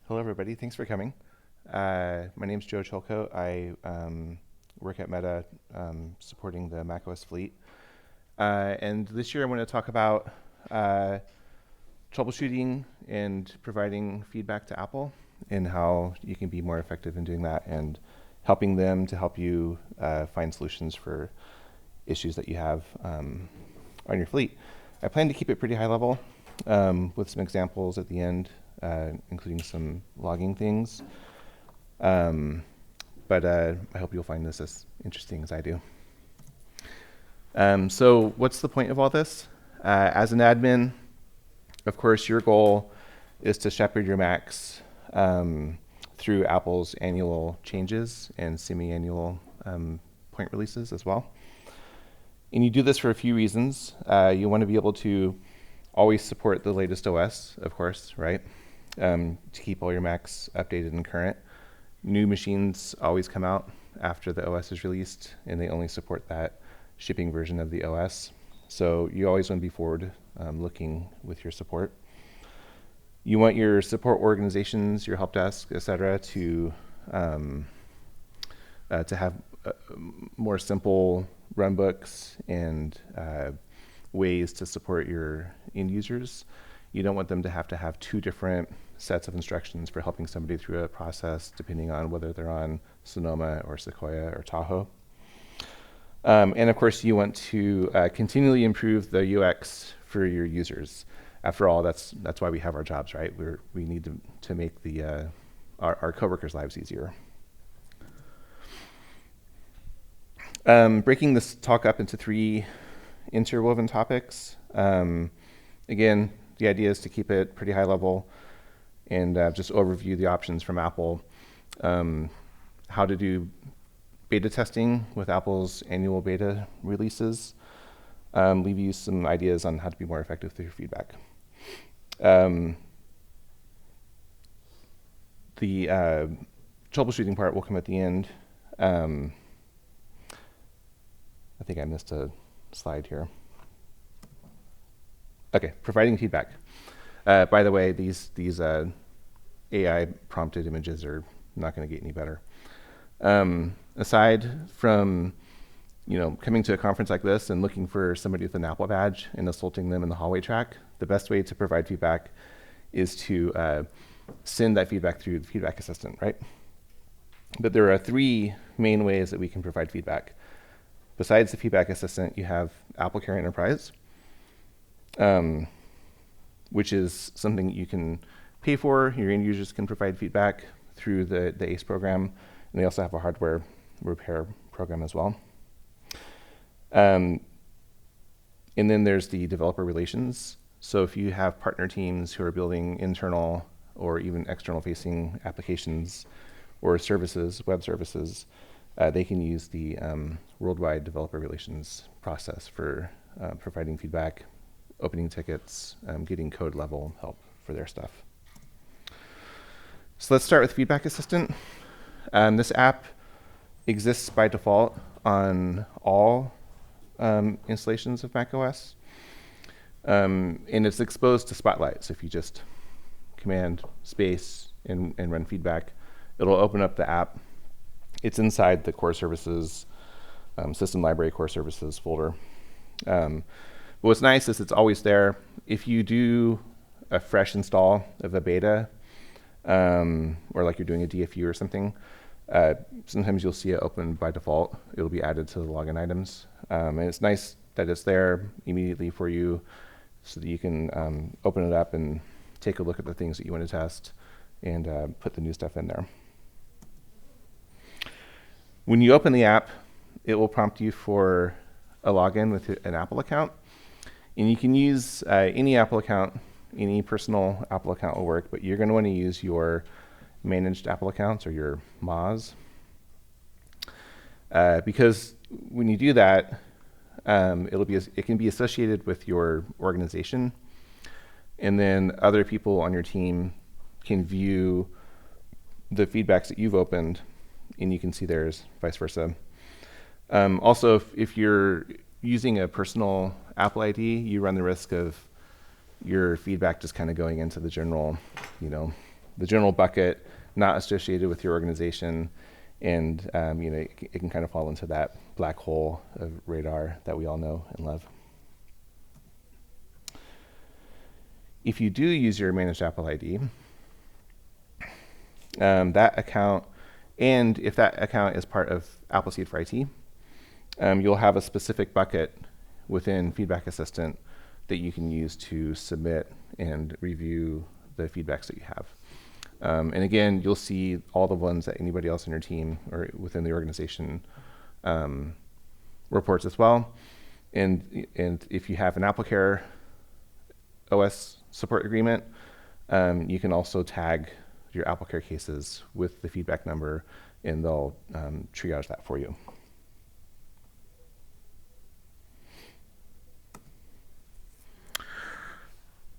Hello, everybody. Thanks for coming. My name's Joe Chilcote. I work at Meta supporting the macOS fleet. And this year I want to talk about troubleshooting and providing feedback to Apple and how you can be more effective in doing that and helping them to help you find solutions for issues that you have on your fleet. I plan to keep it pretty high level with some examples at the end, including some logging things. But I hope you'll find this as interesting as I do. So what's the point of all this? As an admin, of course, your goal is to shepherd your Macs through Apple's annual changes and semi-annual point releases as well. And you do this for a few reasons. You want to be able to always support the latest OS, of course, right? To keep all your Macs updated and current. New machines always come out after the OS is released, and they only support that shipping version of the OS. So you always want to be forward looking with your support. You want your support organizations, your help desk, etc., to have more simple runbooks and ways to support your end users. You don't want them to have two different sets of instructions for helping somebody through a process, depending on whether they're on Sonoma or Sequoia or Tahoe. And of course, you want to continually improve the UX for your users. After all, that's why we have our jobs, right? We need to make our coworkers' lives easier. Breaking this talk up into three interwoven topics. Again, the idea is to keep it pretty high level and just overview the options from Apple. How to do beta testing with Apple's annual beta releases. Leave you some ideas on how to be more effective through your feedback. The troubleshooting part will come at the end. I think I missed a slide here. Okay, providing feedback. By the way, these AI prompted images are not going to get any better. Aside from coming to a conference like this and looking for somebody with an Apple badge and assaulting them in the hallway track, the best way to provide feedback is to send that feedback through the feedback assistant, right? But there are three main ways that we can provide feedback. Besides the feedback assistant, you have AppleCare Enterprise, which is something you can pay for. Your end users can provide feedback through the ACE program, and they also have a hardware repair program as well. And then there's the developer relations. So if you have partner teams who are building internal or even external facing applications or services, web services, they can use the worldwide developer relations process for providing feedback, opening tickets, getting code level help for their stuff. So let's start with Feedback Assistant. This app exists by default on all installations of macOS. And it's exposed to Spotlight. So if you just command space and run feedback, it'll open up the app. It's inside the core services, system library core services folder. But what's nice is it's always there. If you do a fresh install of a beta, or like you're doing a DFU or something, sometimes you'll see it open by default. It'll be added to the login items. And it's nice that it's there immediately for you so that you can open it up and take a look at the things that you want to test and put the new stuff in there. When you open the app, it will prompt you for a login with an Apple account. And you can use any Apple account, any personal Apple account will work, but you're going to want to use your managed Apple accounts or your MAs. Because when you do that, it can be associated with your organization, and then other people on your team can view the feedbacks that you've opened, and you can see theirs, vice versa. Also, if you're using a personal Apple ID, you run the risk of your feedback just kind of going into the general, the general bucket, not associated with your organization, and it can kind of fall into that black hole of radar that we all know and love. If you do use your managed Apple ID, that account, and if that account is part of Appleseed for IT, you'll have a specific bucket within Feedback Assistant that you can use to submit and review the feedbacks that you have. And again, you'll see all the ones that anybody else in your team or within the organization reports as well. And if you have an AppleCare OS support agreement, you can also tag your AppleCare cases with the feedback number, and they'll triage that for you.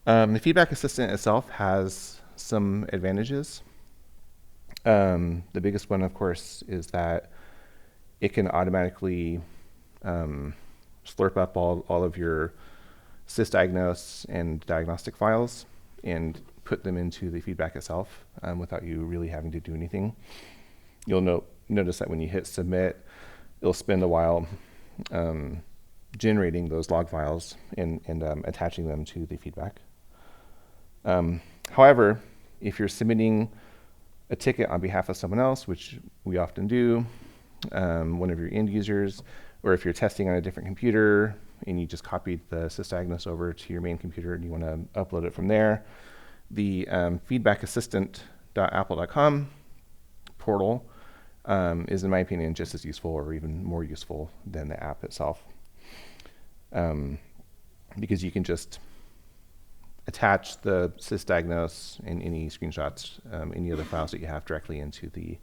The Feedback Assistant itself has some advantages. The biggest one, of course, is that it can automatically slurp up all of your sysdiagnose and diagnostic files and put them into the feedback itself without you really having to do anything. You'll notice that when you hit submit, it'll spend a while generating those log files and attaching them to the feedback. However, if you're submitting a ticket on behalf of someone else, which we often do, one of your end users, or if you're testing on a different computer and you just copied the sysdiagnose over to your main computer and you want to upload it from there, the feedbackassistant.apple.com portal is, in my opinion, just as useful or even more useful than the app itself, because you can just attach the sysdiagnose and any screenshots, any other files that you have directly into the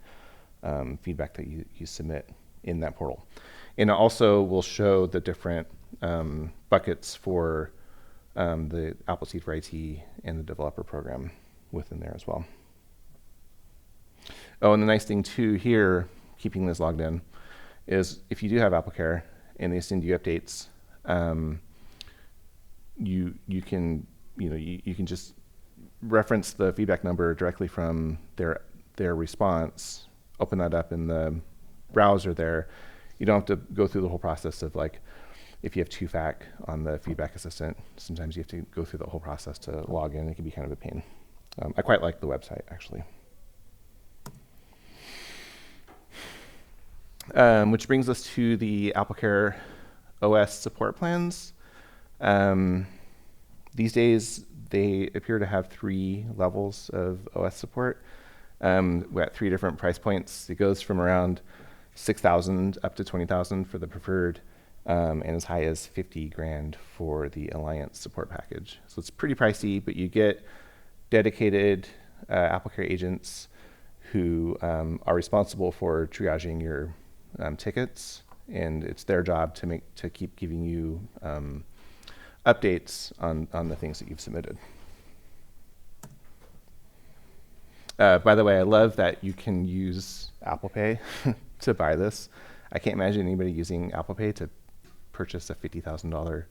feedback that you submit in that portal. And it also will show the different buckets for the Appleseed for IT and the developer program within there as well. Oh, and the nice thing too here, keeping this logged in, is if you do have AppleCare and they send you updates, you can just reference the feedback number directly from their response, open that up in the browser there. You don't have to go through the whole process of, like, if you have 2FAC on the Feedback Assistant, sometimes you have to go through the whole process to log in. It can be kind of a pain. I quite like the website, actually. Which brings us to the AppleCare OS support plans. These days, they appear to have 3 levels of OS support. We're at 3 different price points. It goes from around $6,000 up to $20,000 for the preferred, and as high as $50,000 for the Alliance support package. So it's pretty pricey, but you get dedicated AppleCare agents who are responsible for triaging your tickets, and it's their job to keep giving you updates on the things that you've submitted. By the way, I love that you can use Apple Pay to buy this. I can't imagine anybody using Apple Pay to purchase a $50,000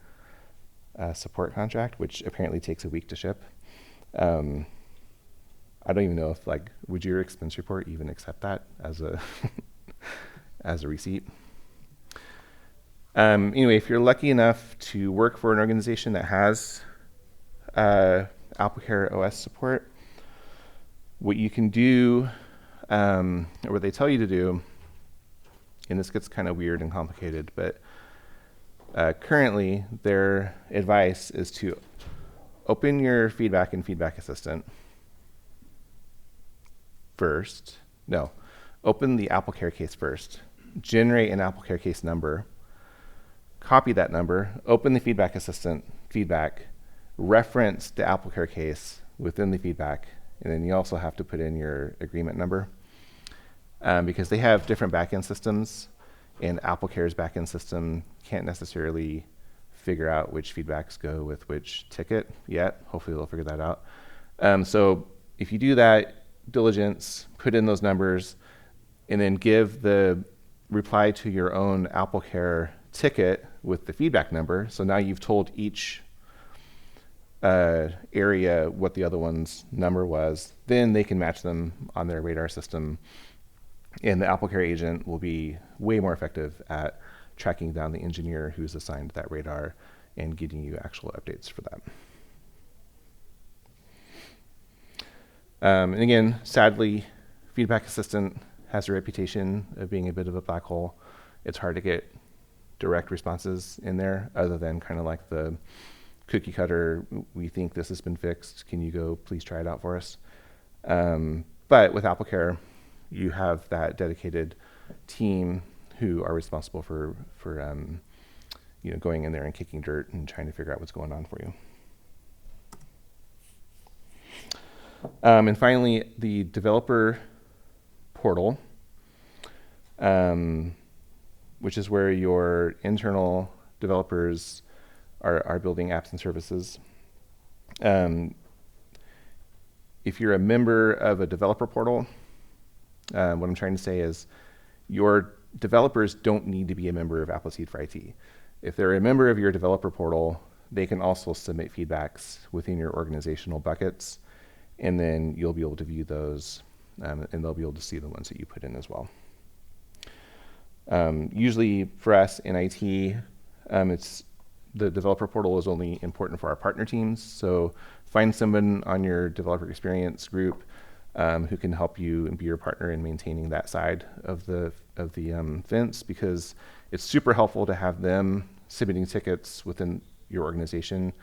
support contract, which apparently takes a week to ship. I don't even know if, would your expense report even accept that as a as a receipt? Anyway, if you're lucky enough to work for an organization that has AppleCare OS support, what you can do, or what they tell you to do, and this gets kind of weird and complicated, but currently their advice is to open your feedback in Feedback Assistant first. No, open the AppleCare case first, generate an AppleCare case number, copy that number, open the Feedback Assistant feedback, reference the AppleCare case within the feedback, and then you also have to put in your agreement number, because they have different backend systems, and AppleCare's backend system can't necessarily figure out which feedbacks go with which ticket yet. Hopefully they'll figure that out. So if you do that diligence, put in those numbers, and then give the reply to your own AppleCare ticket with the feedback number. So now you've told each area what the other one's number was, then they can match them on their radar system. And the AppleCare agent will be way more effective at tracking down the engineer who's assigned that radar and getting you actual updates for that. And again, sadly, Feedback Assistant has a reputation of being a bit of a black hole. It's hard to get direct responses in there other than kind of like the cookie cutter, we think this has been fixed, can you go please try it out for us? But with AppleCare, you have that dedicated team who are responsible for going in there and kicking dirt and trying to figure out what's going on for you. And finally, the developer portal, which is where your internal developers are building apps and services. If you're a member of a developer portal, what I'm trying to say is your developers don't need to be a member of Appleseed for IT. If they're a member of your developer portal, they can also submit feedbacks within your organizational buckets, and then you'll be able to view those, and they'll be able to see the ones that you put in as well. Usually for us in IT, the developer portal is only important for our partner teams. So find someone on your developer experience group who can help you and be your partner in maintaining that side of the fence, because it's super helpful to have them submitting tickets within your organization,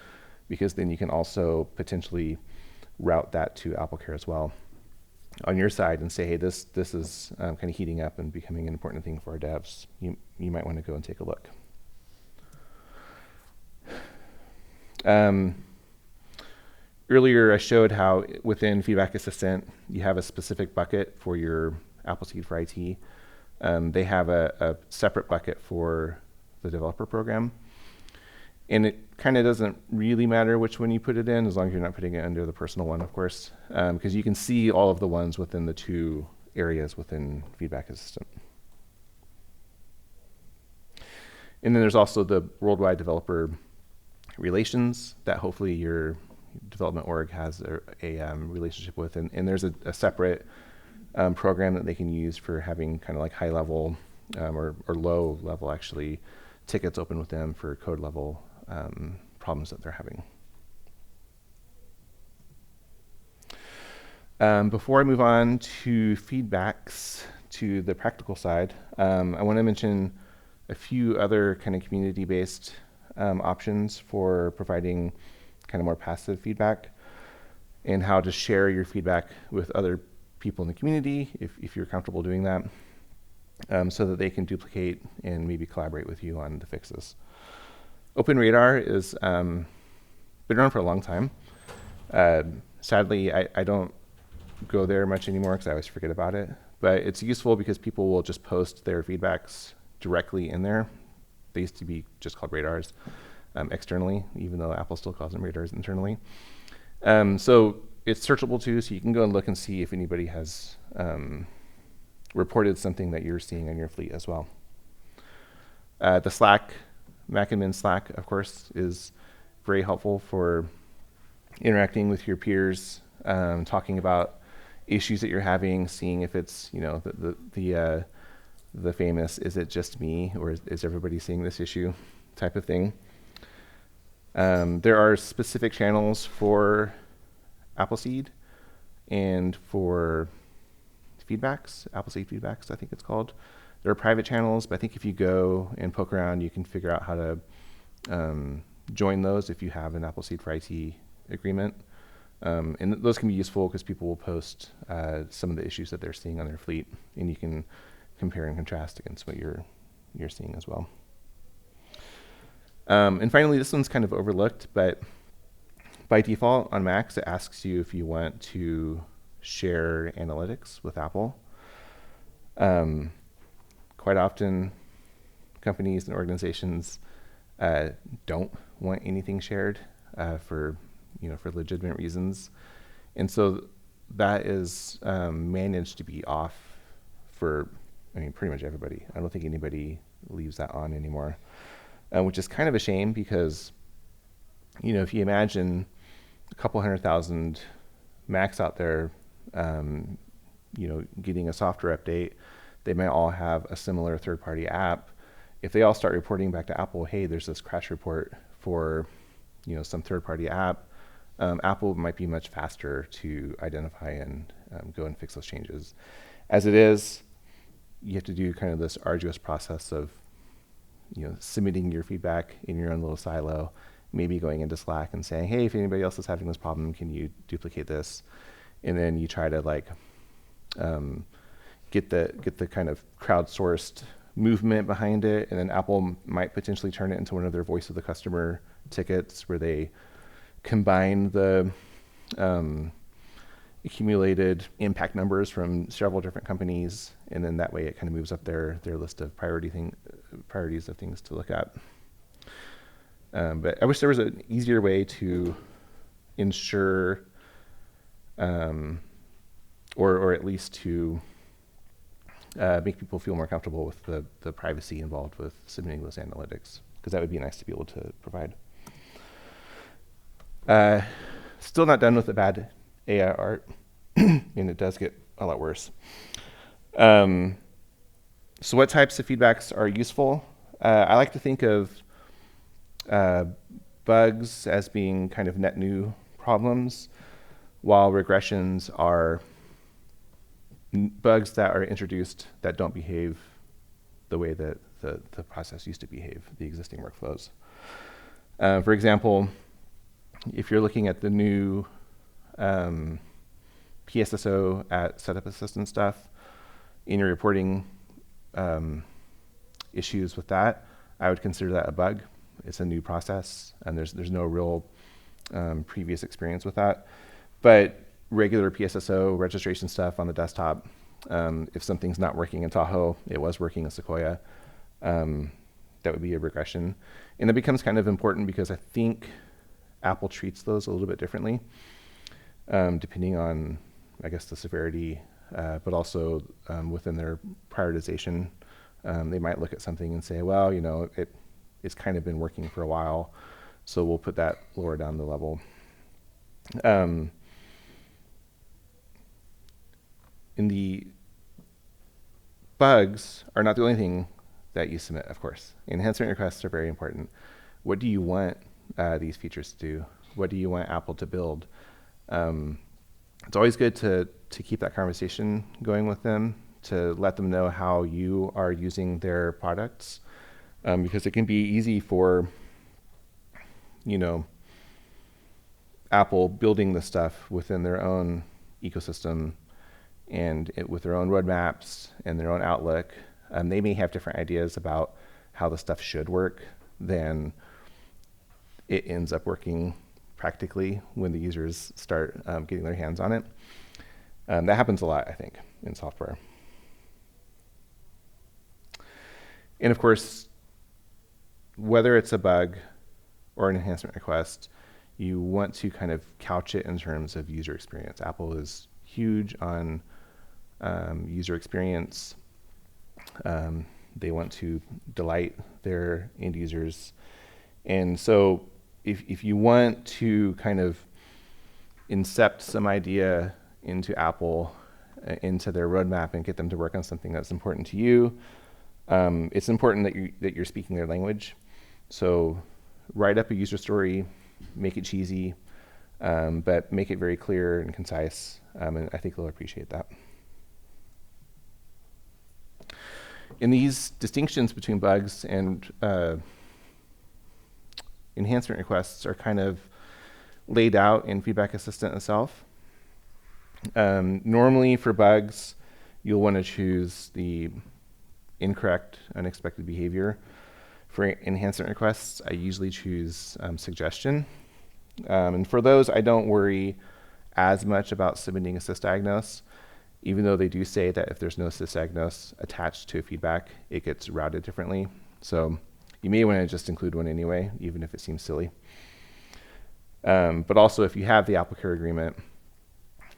because then you can also potentially route that to AppleCare as well on your side and say, hey, this is kind of heating up and becoming an important thing for our devs. You might want to go and take a look. Earlier I showed how within Feedback Assistant you have a specific bucket for your Appleseed for IT. They have a separate bucket for the developer program. And it kind of doesn't really matter which one you put it in, as long as you're not putting it under the personal one, of course, because you can see all of the ones within the two areas within Feedback Assistant. And then there's also the worldwide developer relations that hopefully your development org has a relationship with. And there's a separate program that they can use for having kind of like high level or low level actually tickets open with them for code level problems that they're having. Before I move on to feedbacks to the practical side, I want to mention a few other kind of community-based options for providing kind of more passive feedback, and how to share your feedback with other people in the community if you're comfortable doing that, so that they can duplicate and maybe collaborate with you on the fixes. OpenRadar is been around for a long time. Sadly, I don't go there much anymore because I always forget about it, but it's useful because people will just post their feedbacks directly in there. They used to be just called radars externally, even though Apple still calls them radars internally. So it's searchable too, so you can go and look and see if anybody has reported something that you're seeing on your fleet as well. The Slack, Mac and Min Slack, of course, is very helpful for interacting with your peers, talking about issues that you're having, seeing if it's, the famous, is it just me or is everybody seeing this issue type of thing. There are specific channels for Appleseed and for feedbacks, Appleseed feedbacks, I think it's called. There are private channels, but I think if you go and poke around, you can figure out how to join those if you have an Appleseed for IT agreement. And those can be useful because people will post some of the issues that they're seeing on their fleet, and you can compare and contrast against what you're seeing as well. And finally, this one's kind of overlooked, but by default on Macs, it asks you if you want to share analytics with Apple. Quite often, companies and organizations don't want anything shared for legitimate reasons, and so that is managed to be off for, pretty much everybody. I don't think anybody leaves that on anymore, which is kind of a shame because, if you imagine a couple 100,000 Macs out there, getting a software update, they might all have a similar third-party app. If they all start reporting back to Apple, hey, there's this crash report for, some third-party app, Apple might be much faster to identify and go and fix those changes. As it is, you have to do kind of this arduous process of, submitting your feedback in your own little silo, maybe going into Slack and saying, hey, if anybody else is having this problem, can you duplicate this? And then you try to get the kind of crowdsourced movement behind it, and then Apple might potentially turn it into one of their voice of the customer tickets where they combine the accumulated impact numbers from several different companies, and then that way it kind of moves up their list of priorities of things to look at. But I wish there was an easier way to ensure, or at least to make people feel more comfortable with the privacy involved with submitting those analytics, because that would be nice to be able to provide. Still not done with the bad AI art, and it does get a lot worse. So what types of feedbacks are useful? I like to think of bugs as being kind of net new problems, while regressions are bugs that are introduced that don't behave the way that the process used to behave, the existing workflows. For example, if you're looking at the new PSSO at setup assistant stuff, in your reporting issues with that, I would consider that a bug. It's a new process, and there's no real previous experience with that. But regular PSSO registration stuff on the desktop, if something's not working in Tahoe, it was working in Sequoia, that would be a regression. And that becomes kind of important because I think Apple treats those a little bit differently, depending on, I guess, the severity, but also within their prioritization. They might look at something and say, well, it's kind of been working for a while, so we'll put that lower down the level. In the bugs are not the only thing that you submit, of course. Enhancement requests are very important. What do you want these features to do? What do you want Apple to build? It's always good to keep that conversation going with them, to let them know how you are using their products, because it can be easy for, Apple building the stuff within their own ecosystem and with their own roadmaps and their own outlook. They may have different ideas about how the stuff should work than it ends up working practically when the users start getting their hands on it. That happens a lot, I think, in software. And of course, whether it's a bug or an enhancement request, you want to kind of couch it in terms of user experience. Apple is huge on user experience. They want to delight their end users. And so if you want to kind of incept some idea into Apple, into their roadmap, and get them to work on something that's important to you, it's important that you're speaking their language. So write up a user story, make it cheesy, but make it very clear and concise, and I think they'll appreciate that. In these distinctions between bugs and enhancement requests are kind of laid out in Feedback Assistant itself. Normally for bugs, you'll want to choose the incorrect, unexpected behavior. For enhancement requests, I usually choose suggestion. And for those, I don't worry as much about submitting a sysdiagnose, even though they do say that if there's no sysdiagnose attached to feedback, it gets routed differently. So you may want to just include one anyway, even if it seems silly. But also, if you have the Apple Care agreement,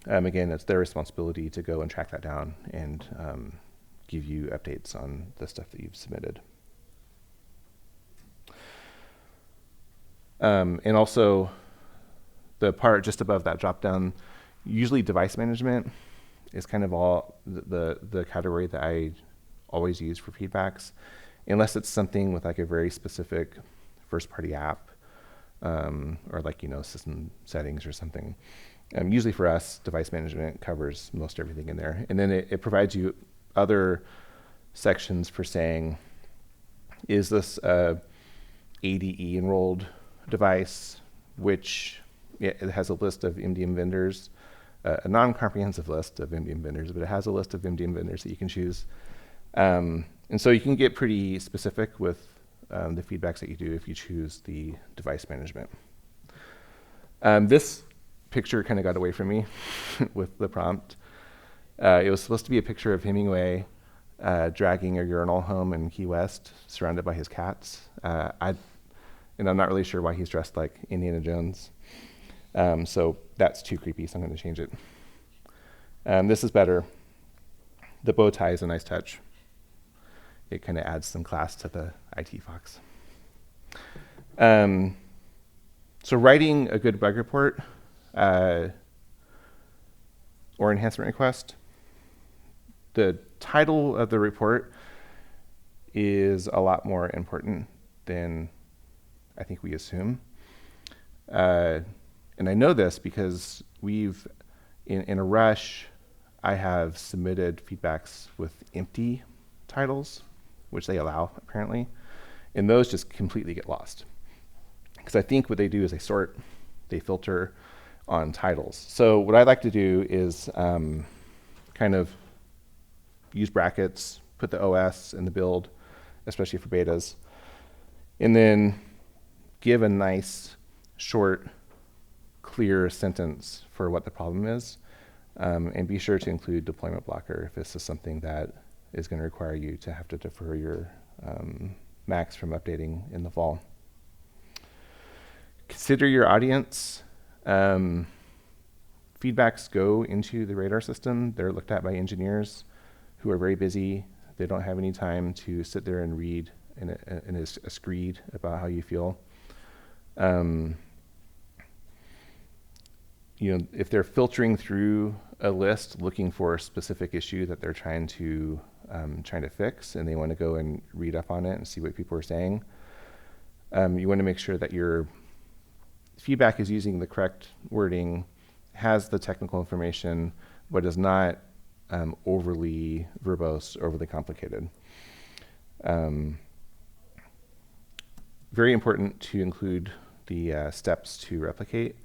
again, it's their responsibility to go and track that down and give you updates on the stuff that you've submitted. And also, the part just above that drop down, usually device management is kind of all the category that I always use for feedbacks, unless it's something with like a very specific first party app, or like, system settings or something. Usually for us, device management covers most everything in there. And then it provides you other sections for saying, is this a ADE enrolled device, which it has a list of MDM vendors, a non-comprehensive list of MDM vendors, but it has a list of MDM vendors that you can choose. And so you can get pretty specific with the feedbacks that you do if you choose the device management. This picture kind of got away from me with the prompt. It was supposed to be a picture of Hemingway dragging a urinal home in Key West, surrounded by his cats. I'm not really sure why he's dressed like Indiana Jones. So that's too creepy, so I'm going to change it. This is better. The bow tie is a nice touch. It kind of adds some class to the IT Fox. So writing a good bug report or enhancement request, the title of the report is a lot more important than I think we assume. And I know this because we've, in a rush, I have submitted feedbacks with empty titles, which they allow apparently, and those just completely get lost. Because I think what they do is they filter on titles. So what I like to do is kind of use brackets, put the OS in the build, especially for betas, and then give a nice, short, clear sentence for what the problem is, and be sure to include deployment blocker if this is something that is going to require you to have to defer your Macs from updating in the fall. Consider your audience. Feedbacks go into the radar system. They're looked at by engineers who are very busy. They don't have any time to sit there and read in a screed about how you feel. If they're filtering through a list looking for a specific issue that they're trying to fix, and they want to go and read up on it and see what people are saying, you want to make sure that your feedback is using the correct wording, has the technical information, but is not overly verbose, overly complicated. Very important to include the steps to replicate.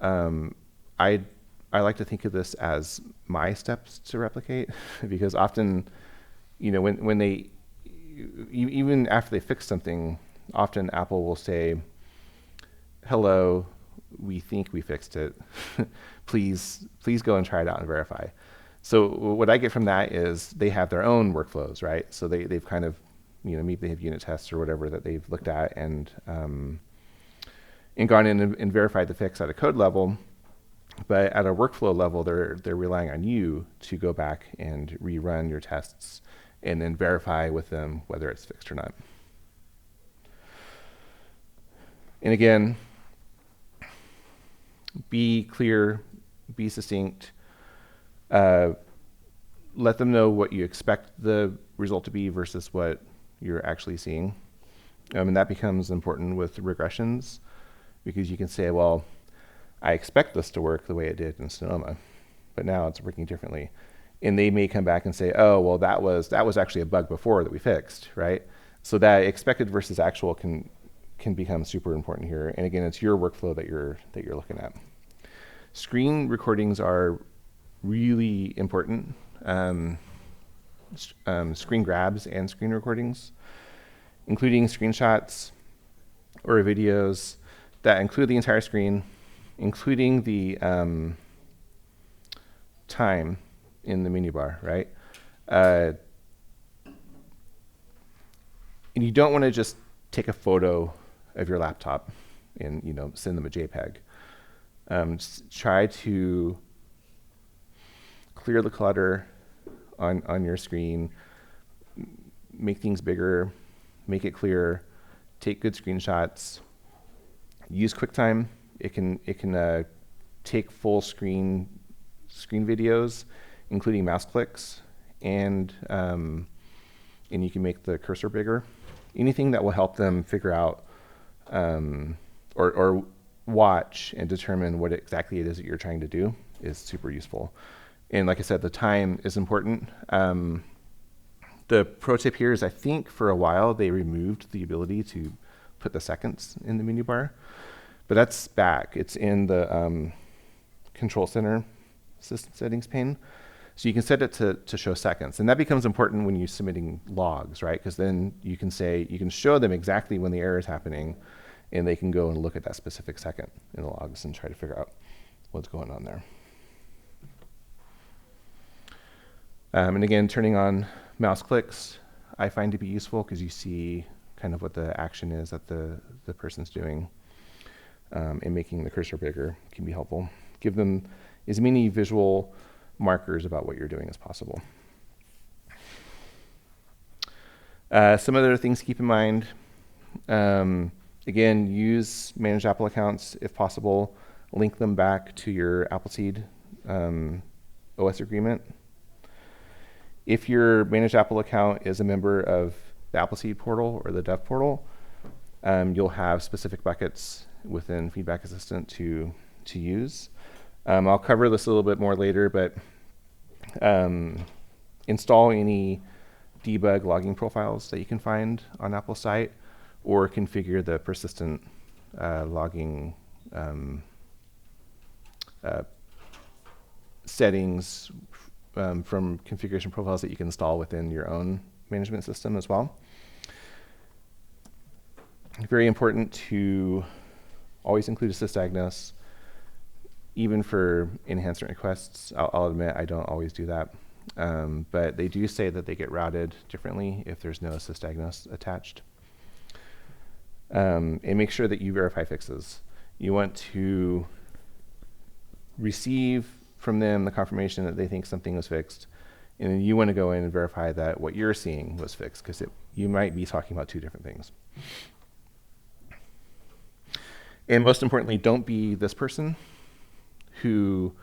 I like to think of this as my steps to replicate because often, when they, even after they fix something, often Apple will say, hello, we think we fixed it. please go and try it out and verify. So what I get from that is they have their own workflows, right? So they've kind of, maybe they have unit tests or whatever that they've looked at and gone in and verified the fix at a code level. But at a workflow level, they're relying on you to go back and rerun your tests and then verify with them whether it's fixed or not. And again, be clear, be succinct, let them know what you expect the result to be versus what you're actually seeing. And that becomes important with regressions because you can say, well, I expect this to work the way it did in Sonoma, but now it's working differently. And they may come back and say, oh, well, that was actually a bug before that we fixed, right? So that expected versus actual can become super important here. And again, it's your workflow that you're looking at. Screen recordings are really important. Screen grabs and screen recordings, including screenshots or videos that include the entire screen, including the time in the menu bar, right? And you don't want to just take a photo of your laptop and send them a JPEG. Try to clear the clutter on your screen, make things bigger, make it clear, take good screenshots, use QuickTime It can take full screen videos, including mouse clicks, and you can make the cursor bigger. Anything that will help them figure out or watch and determine what exactly it is that you're trying to do is super useful. And like I said, the time is important. The pro tip here is, I think for a while they removed the ability to put the seconds in the menu bar, but that's back. It's in the Control Center System Settings pane. So you can set it to show seconds, and that becomes important when you're submitting logs, right? Because then you can show them exactly when the error is happening, and they can go and look at that specific second in the logs and try to figure out what's going on there. And again, turning on mouse clicks I find to be useful because you see kind of what the action is that the person's doing, and making the cursor bigger can be helpful. Give them as many visual markers about what you're doing as possible. Some other things to keep in mind. Again, use managed Apple accounts if possible. Link them back to your Appleseed OS agreement. If your managed Apple account is a member of the Appleseed portal or the Dev portal, you'll have specific buckets within Feedback Assistant to use. I'll cover this a little bit more later, but install any debug logging profiles that you can find on Apple's site, or configure the persistent logging settings from configuration profiles that you can install within your own management system as well. Very important to always include a sysdiagnose, even for enhancement requests. I'll admit I don't always do that, but they do say that they get routed differently if there's no sysdiagnose attached. And make sure that you verify fixes. You want to receive from them the confirmation that they think something was fixed, and then you want to go in and verify that what you're seeing was fixed, because you might be talking about two different things. And most importantly, don't be this person who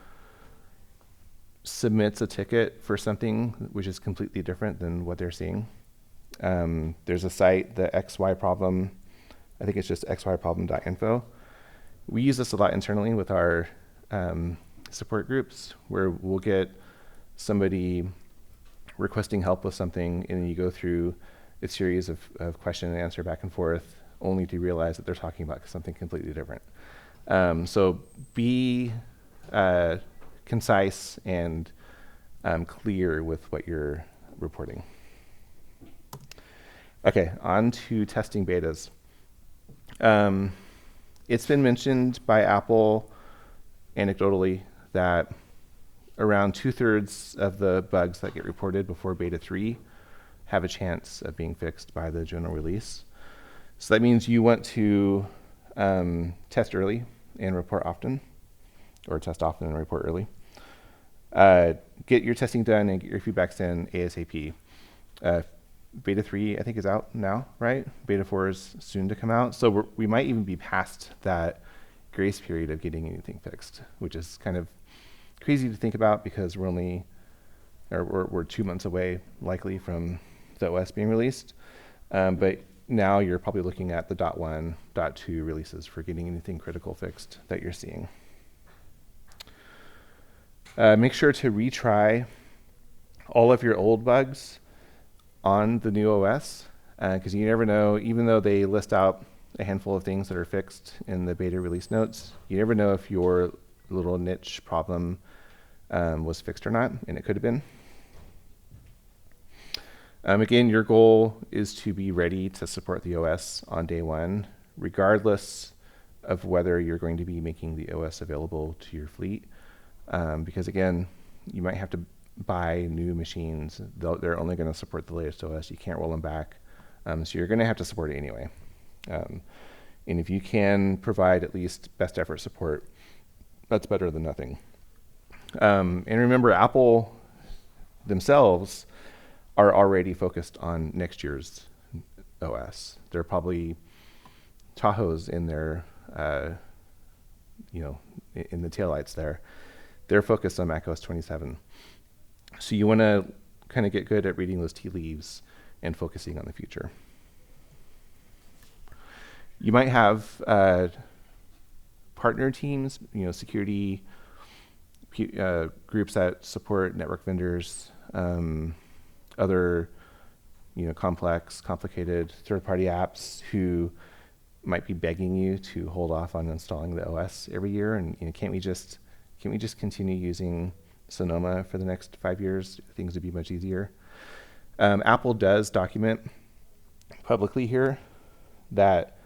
submits a ticket for something which is completely different than what they're seeing. There's a site, the XY problem, I think it's just xyproblem.info. We use this a lot internally with our support groups, where we'll get somebody requesting help with something, and then you go through a series of question and answer back and forth, only to realize that they're talking about something completely different. So be concise and clear with what you're reporting. Okay, on to testing betas. It's been mentioned by Apple anecdotally that around 2/3 of the bugs that get reported before beta 3 have a chance of being fixed by the general release. So that means you want to test early and report often, or test often and report early. Get your testing done and get your feedbacks in ASAP. Beta 3, I think, is out now, right? Beta 4 is soon to come out. So we might even be past that grace period of getting anything fixed, which is kind of crazy to think about, because we're 2 months away, likely, from the OS being released. But now you're probably looking at the .1, .2 releases for getting anything critical fixed that you're seeing. Make sure to retry all of your old bugs on the new OS, because you never know, even though they list out a handful of things that are fixed in the beta release notes, you never know if your little niche problem was fixed or not, and it could have been. Again, your goal is to be ready to support the OS on day one, regardless of whether you're going to be making the OS available to your fleet. Because again, you might have to buy new machines. They're only going to support the latest OS. You can't roll them back. So you're going to have to support it anyway. And if you can provide at least best effort support, that's better than nothing. And remember, Apple themselves are already focused on next year's OS. There are probably Tahoes in their in the taillights there. They're focused on macOS 27. So you want to kind of get good at reading those tea leaves and focusing on the future. You might have partner teams, security groups that support network vendors, other complicated third-party apps who might be begging you to hold off on installing the OS every year, and can't we just continue using Sonoma for the next 5 years? Things would be much easier. Apple does document publicly here that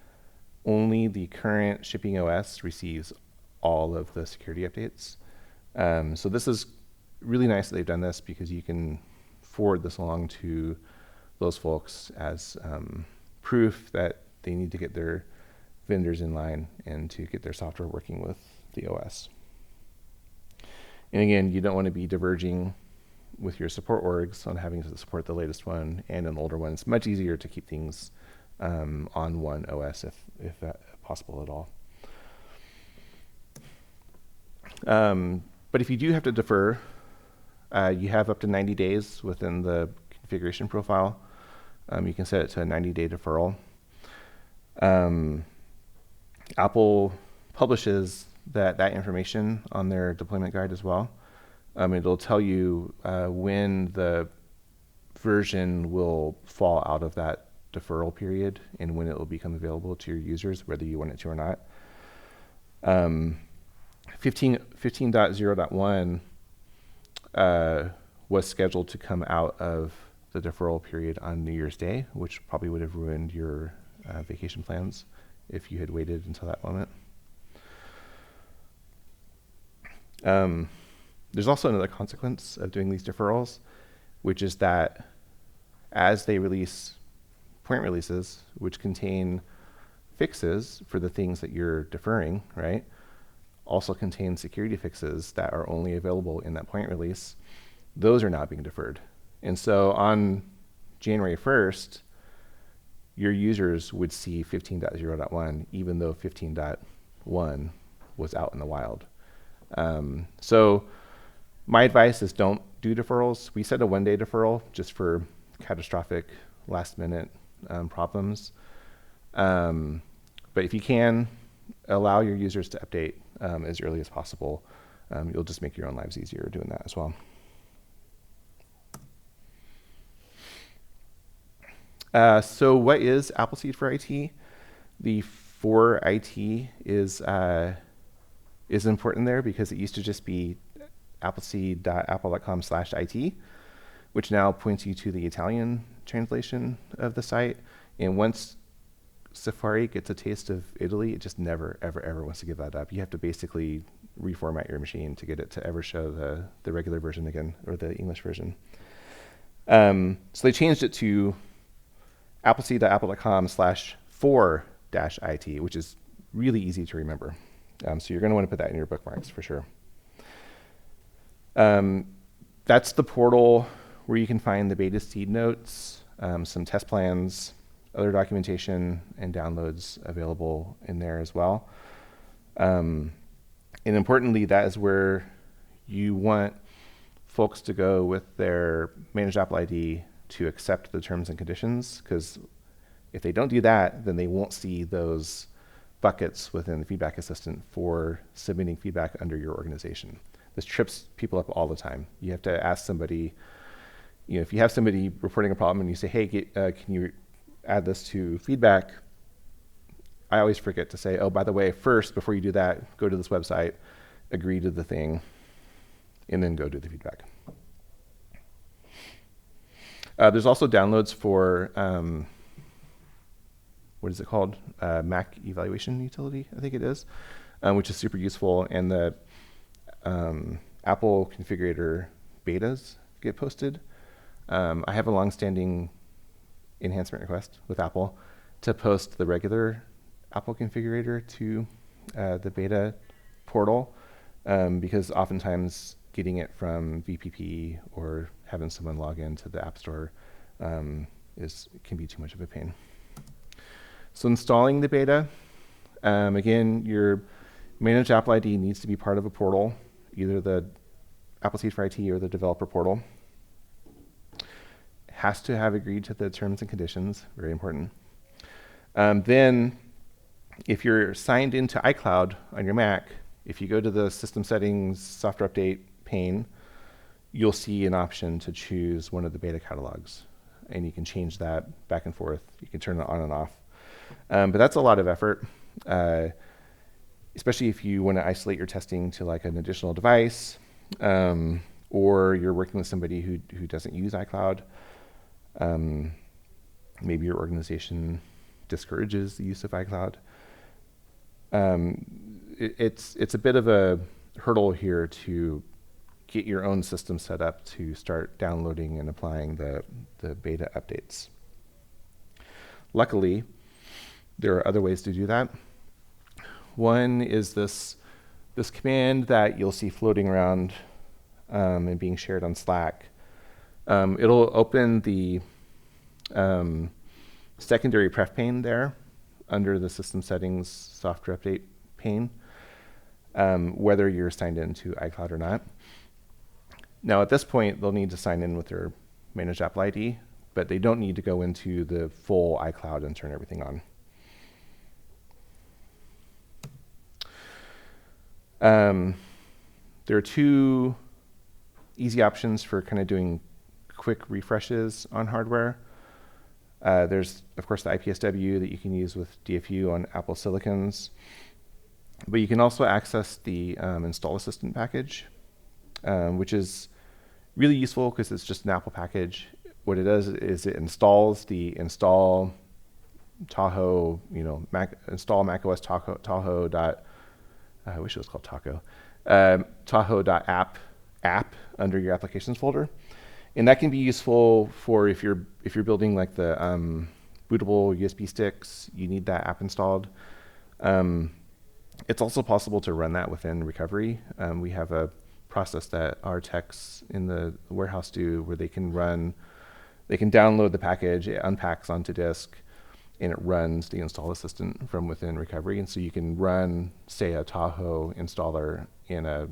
only the current shipping OS receives all of the security updates. So this is really nice that they've done this, because you can forward this along to those folks as proof that they need to get their vendors in line and to get their software working with the OS. And again, you don't want to be diverging with your support orgs on having to support the latest one and an older one. It's much easier to keep things on one OS if possible at all. But if you do have to defer, you have up to 90 days within the configuration profile. You can set it to a 90-day deferral. Apple publishes that information on their deployment guide as well. It'll tell you when the version will fall out of that deferral period and when it will become available to your users, whether you want it to or not. 15.0.1 was scheduled to come out of the deferral period on New Year's Day, which probably would have ruined your vacation plans if you had waited until that moment. There's also another consequence of doing these deferrals, which is that as they release point releases, which contain fixes for the things that you're deferring, right, also contain security fixes that are only available in that point release, those are not being deferred. And so on January 1st, your users would see 15.0.1, even though 15.1 was out in the wild. So my advice is don't do deferrals. We set a 1-day deferral just for catastrophic last-minute problems. But if you can, allow your users to update as early as possible. You'll just make your own lives easier doing that as well. So what is Appleseed for IT? The for IT is important there because it used to just be appleseed.apple.com/IT, which now points you to the Italian translation of the site. And once Safari gets a taste of Italy, it just never, ever, ever wants to give that up. You have to basically reformat your machine to get it to ever show the regular version again, or the English version. So they changed it to appleseed.apple.com/for-IT, which is really easy to remember. So you're going to want to put that in your bookmarks for sure. That's the portal where you can find the beta seed notes, some test plans, other documentation, and downloads available in there as well. And importantly, that is where you want folks to go with their managed Apple ID to accept the terms and conditions, because if they don't do that, then they won't see those buckets within the feedback assistant for submitting feedback under your organization. This trips people up all the time. You have to ask somebody, if you have somebody reporting a problem and you say, hey, can you add this to feedback? I always forget to say, oh, by the way, first, before you do that, go to this website, agree to the thing, and then go do the feedback. There's also downloads for, what is it called? Mac Evaluation Utility, I think it is, which is super useful. And the Apple configurator betas get posted. I have a long-standing enhancement request with Apple to post the regular Apple configurator to the beta portal, because oftentimes getting it from VPP or having someone log into the App Store can be too much of a pain. So installing the beta, again, you're Manage Apple ID needs to be part of a portal, either the Appleseed for IT or the developer portal. Has to have agreed to the terms and conditions, very important. Then, if you're signed into iCloud on your Mac, if you go to the System Settings Software Update pane, you'll see an option to choose one of the beta catalogs. And you can change that back and forth. You can turn it on and off. But that's a lot of effort, especially if you want to isolate your testing to like an additional device, or you're working with somebody who doesn't use iCloud. Maybe your organization discourages the use of iCloud. It's a bit of a hurdle here to get your own system set up to start downloading and applying the beta updates. Luckily, there are other ways to do that. One is this command that you'll see floating around and being shared on Slack. It'll open the secondary pref pane there under the System Settings Software Update pane, whether you're signed into iCloud or not. Now, at this point, they'll need to sign in with their Managed Apple ID, but they don't need to go into the full iCloud and turn everything on. There are two easy options for kind of doing quick refreshes on hardware. There's, of course, the IPSW that you can use with DFU on Apple Silicons, but you can also access the Install Assistant package, which is really useful because it's just an Apple package. What it does is it installs the install Tahoe, install macOS Tahoe dot. I wish it was called Taco. Tahoe.app under your applications folder, and that can be useful for if you're building like the bootable USB sticks. You need that app installed. It's also possible to run that within recovery. We have a process that our techs in the warehouse do where they can download the package, it unpacks onto disk, and it runs the install assistant from within recovery. And so you can run, say, a Tahoe installer in a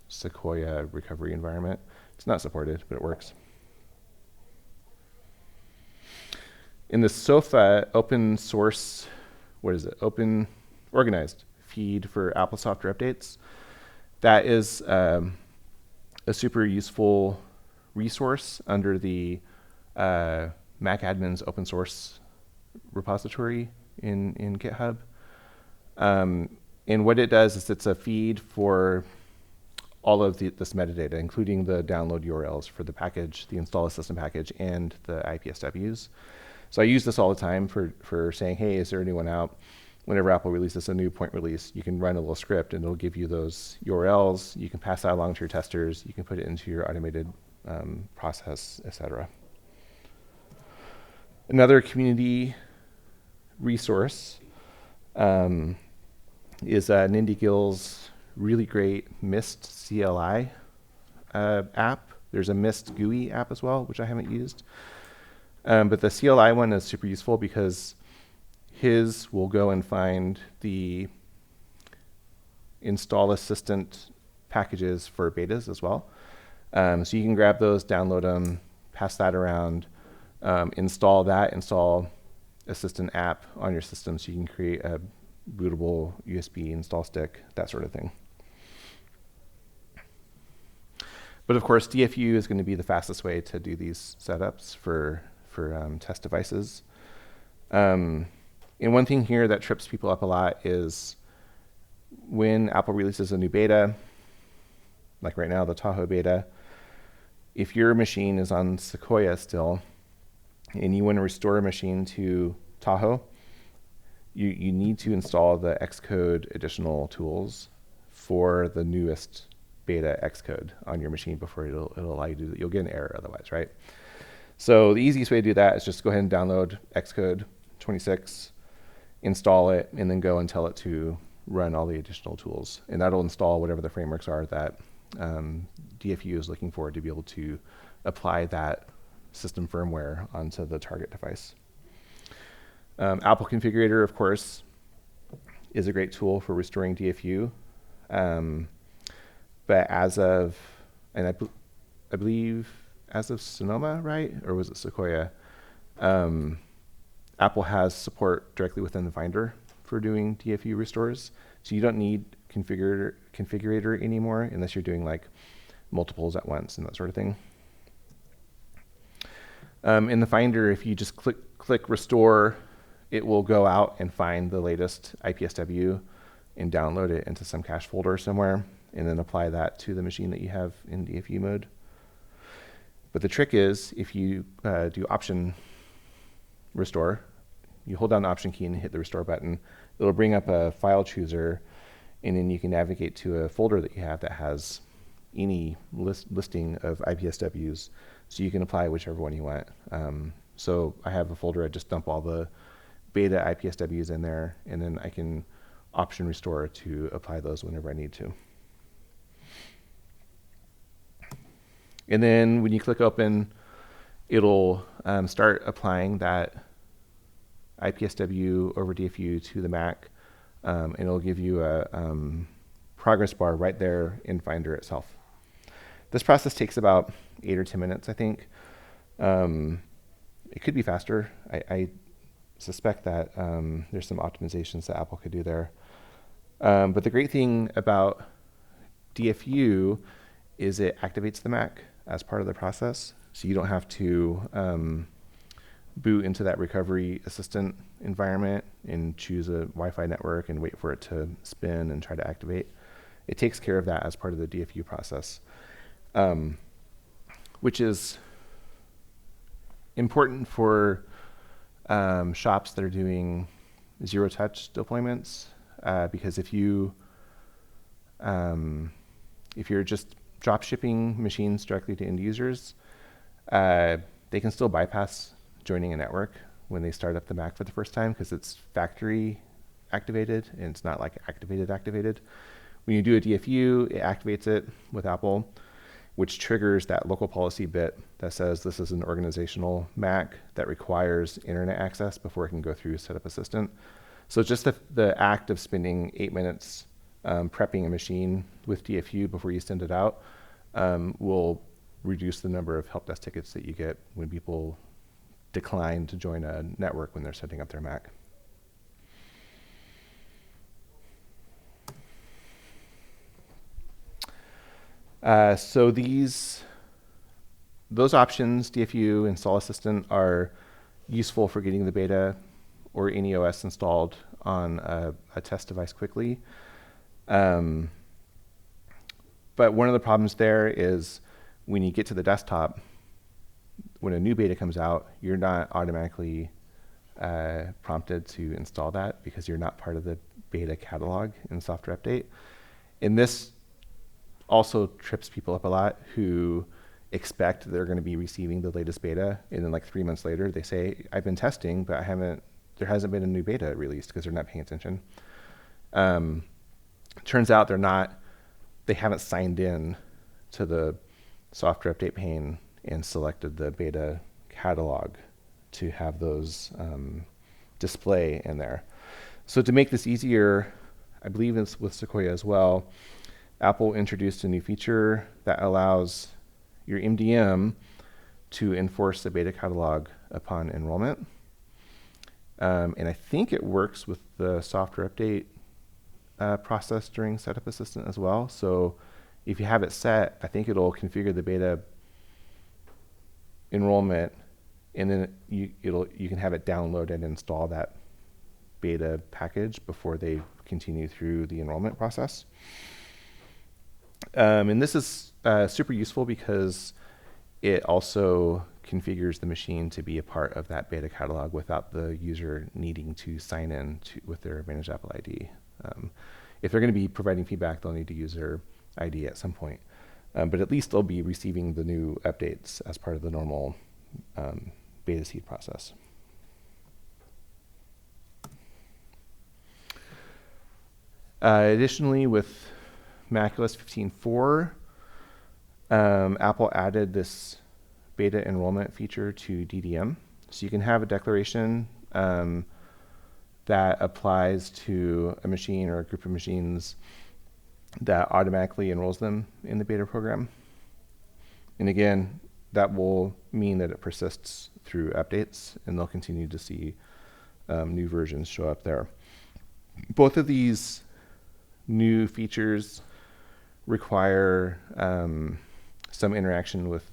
Sequoia recovery environment. It's not supported, but it works. In the SOFA open source, open organized feed for Apple software updates, that is a super useful resource under the Mac admin's open source repository in GitHub. And what it does is it's a feed for all of this metadata, including the download URLs for the package, the install assistant package, and the IPSWs. So I use this all the time for saying, hey, is there anyone out? Whenever Apple releases a new point release, you can run a little script and it'll give you those URLs. You can pass that along to your testers. You can put it into your automated process, etc. Another community resource is Nindy Gill's really great Mist CLI app. There's a Mist GUI app as well, which I haven't used. But the CLI one is super useful because his will go and find the install assistant packages for betas as well. So you can grab those, download them, pass that around, install assistant app on your system so you can create a bootable USB install stick, that sort of thing. But of course, DFU is going to be the fastest way to do these setups for test devices. And one thing here that trips people up a lot is when Apple releases a new beta, like right now, the Tahoe beta, if your machine is on Sequoia still, and you want to restore a machine to Tahoe, you need to install the Xcode additional tools for the newest beta Xcode on your machine before it'll allow you to do that. You'll get an error otherwise, right? So the easiest way to do that is just go ahead and download Xcode 26, install it, and then go and tell it to run all the additional tools. And that'll install whatever the frameworks are that DFU is looking for to be able to apply that system firmware onto the target device. Apple Configurator, of course, is a great tool for restoring DFU. But as of, and I believe as of Sonoma, right? Or was it Sequoia? Apple has support directly within the Finder for doing DFU restores. So you don't need configurator anymore unless you're doing like multiples at once and that sort of thing. In the Finder, if you just click restore, it will go out and find the latest IPSW and download it into some cache folder somewhere, and then apply that to the machine that you have in DFU mode. But the trick is, if you do option restore, you hold down the option key and hit the restore button, it'll bring up a file chooser, and then you can navigate to a folder that you have that has any listing of IPSWs, so you can apply whichever one you want. So I have a folder, I just dump all the beta IPSWs in there, and then I can option restore to apply those whenever I need to. And then when you click open, it'll start applying that IPSW over DFU to the Mac, and it'll give you a progress bar right there in Finder itself. This process takes about 8 or 10 minutes, I think. It could be faster. I suspect that there's some optimizations that Apple could do there. But the great thing about DFU is it activates the Mac as part of the process. So you don't have to boot into that recovery assistant environment and choose a Wi-Fi network and wait for it to spin and try to activate. It takes care of that as part of the DFU process, which is important for shops that are doing zero-touch deployments, because if you're just drop shipping machines directly to end users, they can still bypass joining a network when they start up the Mac for the first time, because it's factory activated and it's not like activated. When you do a DFU, it activates it with Apple, which triggers that local policy bit that says this is an organizational Mac that requires internet access before it can go through Setup Assistant. So just the act of spending 8 minutes prepping a machine with DFU before you send it out will reduce the number of help desk tickets that you get when people decline to join a network when they're setting up their Mac. So those options, DFU, Install Assistant, are useful for getting the beta or any OS installed on a test device quickly. But one of the problems there is when you get to the desktop, when a new beta comes out, you're not automatically prompted to install that because you're not part of the beta catalog in software update. And this also trips people up a lot who expect they're going to be receiving the latest beta, and then like 3 months later they say, I've been testing, but there hasn't been a new beta released, because they're not paying attention. Turns out they haven't signed in to the software update pane and selected the beta catalog to have those display in there. So to make this easier, I believe it's with Sequoia as well, Apple introduced a new feature that allows your MDM to enforce the beta catalog upon enrollment. And I think it works with the software update process during Setup Assistant as well. So if you have it set, I think it'll configure the beta enrollment, and then you can have it download and install that beta package before they continue through the enrollment process. And this is super useful because it also configures the machine to be a part of that beta catalog without the user needing to sign in with their Managed Apple ID. If they're going to be providing feedback, they'll need to use their ID at some point. But at least they'll be receiving the new updates as part of the normal beta seed process. Additionally, with macOS 15.4, Apple added this beta enrollment feature to DDM. So you can have a declaration that applies to a machine or a group of machines that automatically enrolls them in the beta program. And again, that will mean that it persists through updates, and they'll continue to see new versions show up there. Both of these new features require some interaction with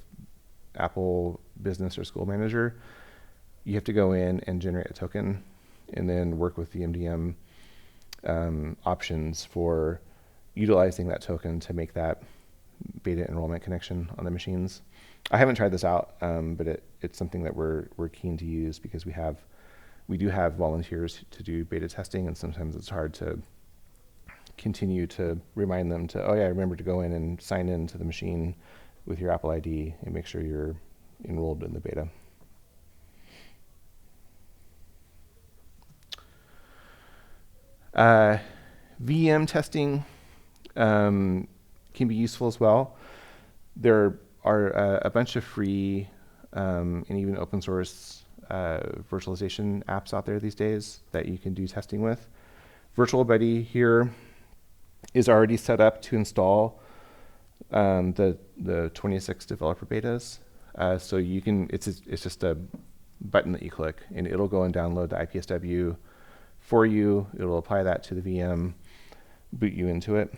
Apple Business or School Manager. You have to go in and generate a token and then work with the MDM options for utilizing that token to make that beta enrollment connection on the machines. I haven't tried this out, but it's something that we're keen to use because we do have volunteers to do beta testing, and sometimes it's hard to continue to remind them to, oh yeah, remember to go in and sign in to the machine with your Apple ID and make sure you're enrolled in the beta. VM testing can be useful as well. There are a bunch of free and even open source virtualization apps out there these days that you can do testing with. Virtual Buddy here is already set up to install the 26 developer betas. So you can, it's just a button that you click, and it'll go and download the IPSW for you. It'll apply that to the VM, boot you into it.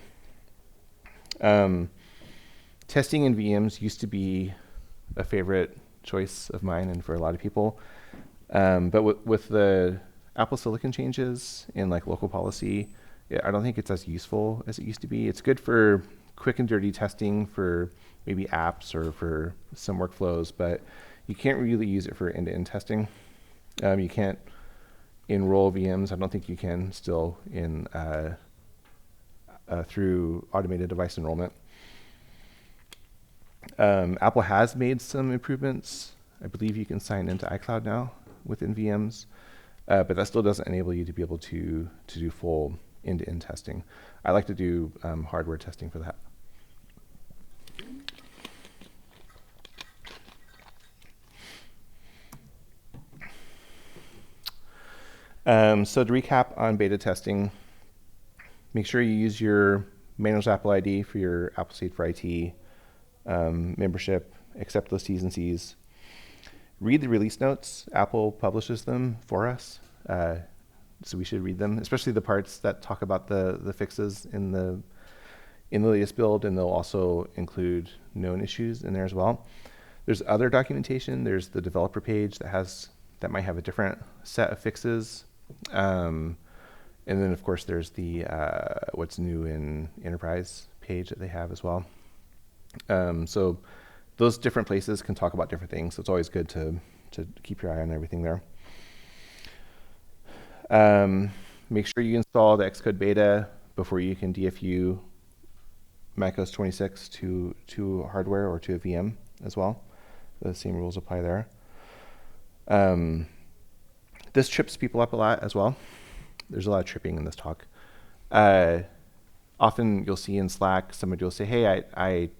Testing in VMs used to be a favorite choice of mine and for a lot of people. But with the Apple Silicon changes in like local policy, I don't think it's as useful as it used to be. It's good for quick and dirty testing for maybe apps or for some workflows, but you can't really use it for end-to-end testing. You can't enroll VMs. I don't think you can still in through automated device enrollment. Apple has made some improvements. I believe you can sign into iCloud now within VMs, but that still doesn't enable you to be able to do full end-to-end testing. I like to do hardware testing for that. So to recap on beta testing, make sure you use your Manuals Apple ID for your Appleseed for IT membership, accept those T's and C's. Read the release notes. Apple publishes them for us, so we should read them, especially the parts that talk about the fixes in the latest build, and they'll also include known issues in there as well. There's other documentation. There's the developer page that might have a different set of fixes. And then, of course, there's the what's new in Enterprise page that they have as well. So those different places can talk about different things. So it's always good to keep your eye on everything there. Make sure you install the Xcode beta before you can DFU macOS 26 to hardware or to a VM as well. The same rules apply there. This trips people up a lot as well. There's a lot of tripping in this talk. Often you'll see in Slack, somebody will say, hey, I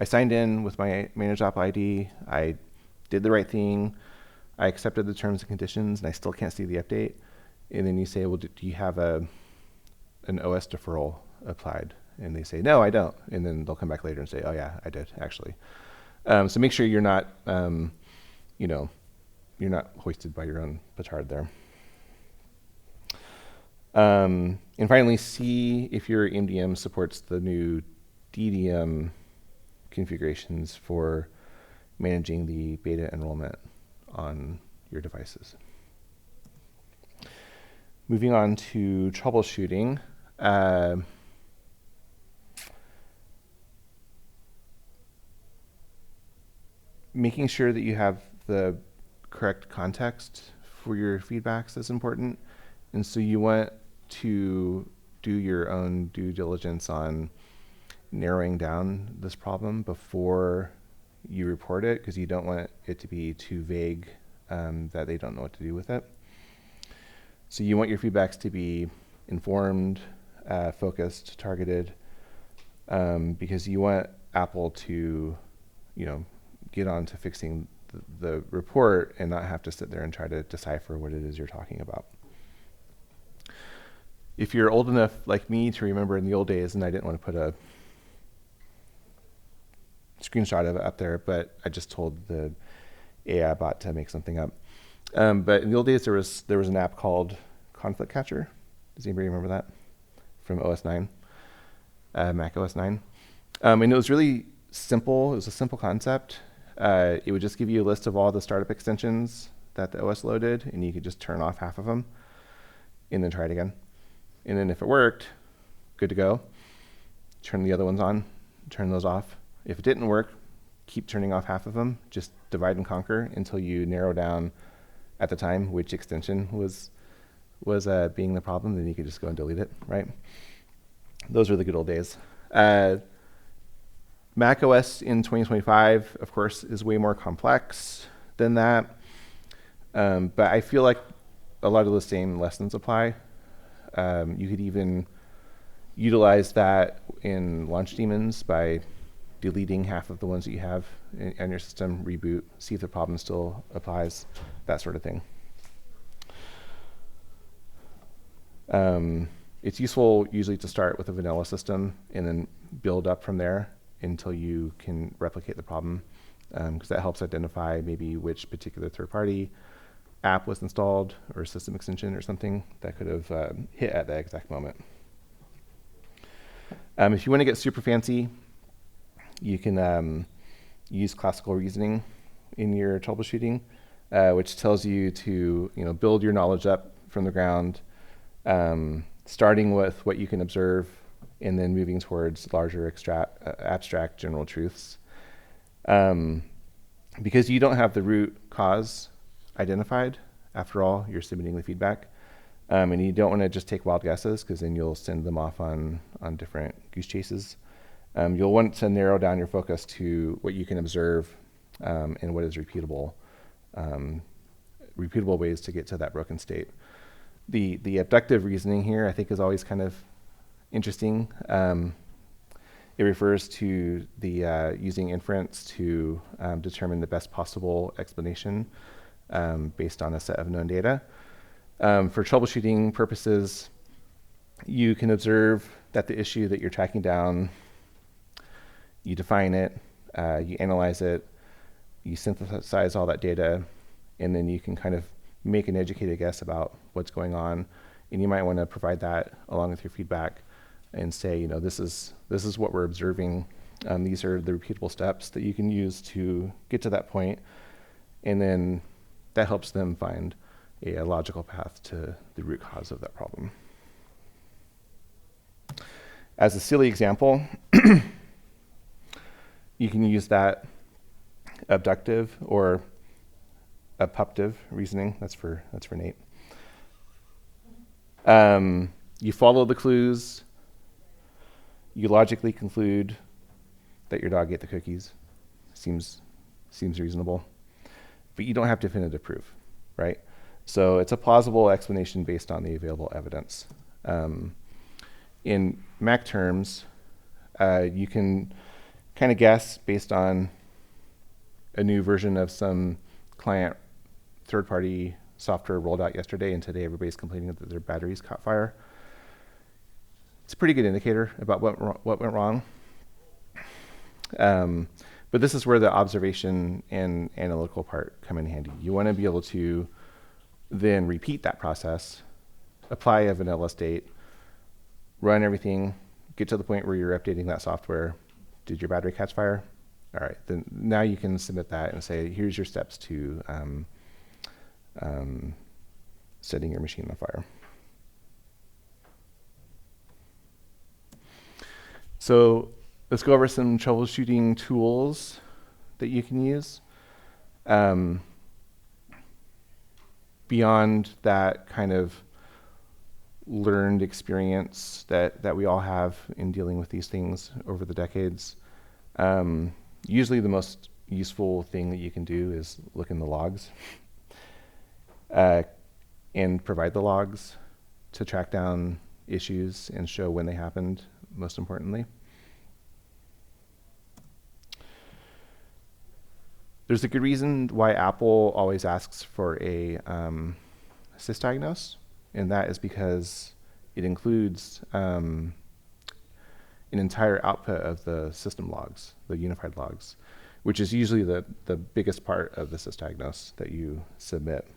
signed in with my Managed Apple ID, I did the right thing, I accepted the terms and conditions, and I still can't see the update. And then you say, well, do you have an OS deferral applied? And they say, no, I don't. And then they'll come back later and say, oh yeah, I did actually. So make sure you're not, you're not hoisted by your own petard there. And finally, see if your MDM supports the new DDM configurations for managing the beta enrollment on your devices. Moving on to troubleshooting. Making sure that you have the correct context for your feedbacks is important. And so you want to do your own due diligence on narrowing down this problem before you report it, because you don't want it to be too vague that they don't know what to do with it. So you want your feedbacks to be informed, focused, targeted, because you want Apple to, get on to fixing the report and not have to sit there and try to decipher what it is you're talking about. if you're old enough like me to remember in the old days, and I didn't want to put a screenshot of it up there, but I just told the AI bot to make something up. But in the old days, there was an app called Conflict Catcher. Does anybody remember that? From OS 9, Mac OS 9. And it was really simple. It was a simple concept. It would just give you a list of all the startup extensions that the OS loaded, and you could just turn off half of them and then try it again. And then if it worked, good to go. Turn the other ones on, turn those off. If it didn't work, keep turning off half of them. Just divide and conquer until you narrow down at the time which extension was being the problem. Then you could just go and delete it, right? Those were the good old days. Mac OS in 2025, of course, is way more complex than that. But I feel like a lot of the same lessons apply. You could even utilize that in launch daemons by deleting half of the ones that you have in your system, reboot, see if the problem still applies, that sort of thing. It's useful usually to start with a vanilla system and then build up from there until you can replicate the problem, because that helps identify maybe which particular third-party app was installed or system extension or something that could have hit at that exact moment. If you want to get super fancy, you can use classical reasoning in your troubleshooting, which tells you to build your knowledge up from the ground, starting with what you can observe and then moving towards larger abstract general truths. Because you don't have the root cause identified, after all, you're submitting the feedback. And you don't want to just take wild guesses, because then you'll send them off on different goose chases. You'll want to narrow down your focus to what you can observe and what is repeatable ways to get to that broken state. The abductive reasoning here, I think, is always kind of interesting. It refers to the using inference to determine the best possible explanation based on a set of known data. For troubleshooting purposes, you can observe that the issue that you're tracking down, you define it, you analyze it, you synthesize all that data, and then you can kind of make an educated guess about what's going on. And you might want to provide that along with your feedback and say, this is what we're observing. These are the repeatable steps that you can use to get to that point. And then that helps them find a logical path to the root cause of that problem. As a silly example, you can use that abductive or abductive reasoning. That's for Nate. You follow the clues. You logically conclude that your dog ate the cookies. Seems reasonable. But you don't have definitive proof, right? So it's a plausible explanation based on the available evidence. In Mac terms, you can kind of guess based on a new version of some client third-party software rolled out yesterday, and today everybody's complaining that their batteries caught fire. It's a pretty good indicator about what went wrong. But this is where the observation and analytical part come in handy. You want to be able to then repeat that process, apply a vanilla state, run everything, get to the point where you're updating that software. Did your battery catch fire? All right, then now you can submit that and say, here's your steps to setting your machine on fire. So let's go over some troubleshooting tools that you can use. Beyond that kind of learned experience that we all have in dealing with these things over the decades, usually the most useful thing that you can do is look in the logs and provide the logs to track down issues and show when they happened, most importantly. There's a good reason why Apple always asks for a sysdiagnose, and that is because it includes an entire output of the system logs, the unified logs, which is usually the biggest part of the sysdiagnose that you submit.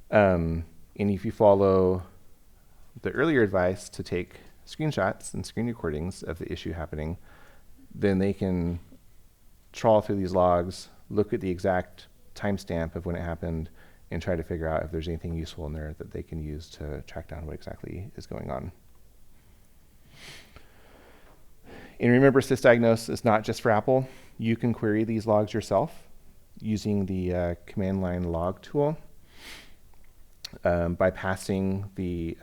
And if you follow the earlier advice to take screenshots and screen recordings of the issue happening, then they can trawl through these logs, look at the exact timestamp of when it happened, and try to figure out if there's anything useful in there that they can use to track down what exactly is going on. And remember, sysdiagnose is not just for Apple. You can query these logs yourself using the command line log tool by passing the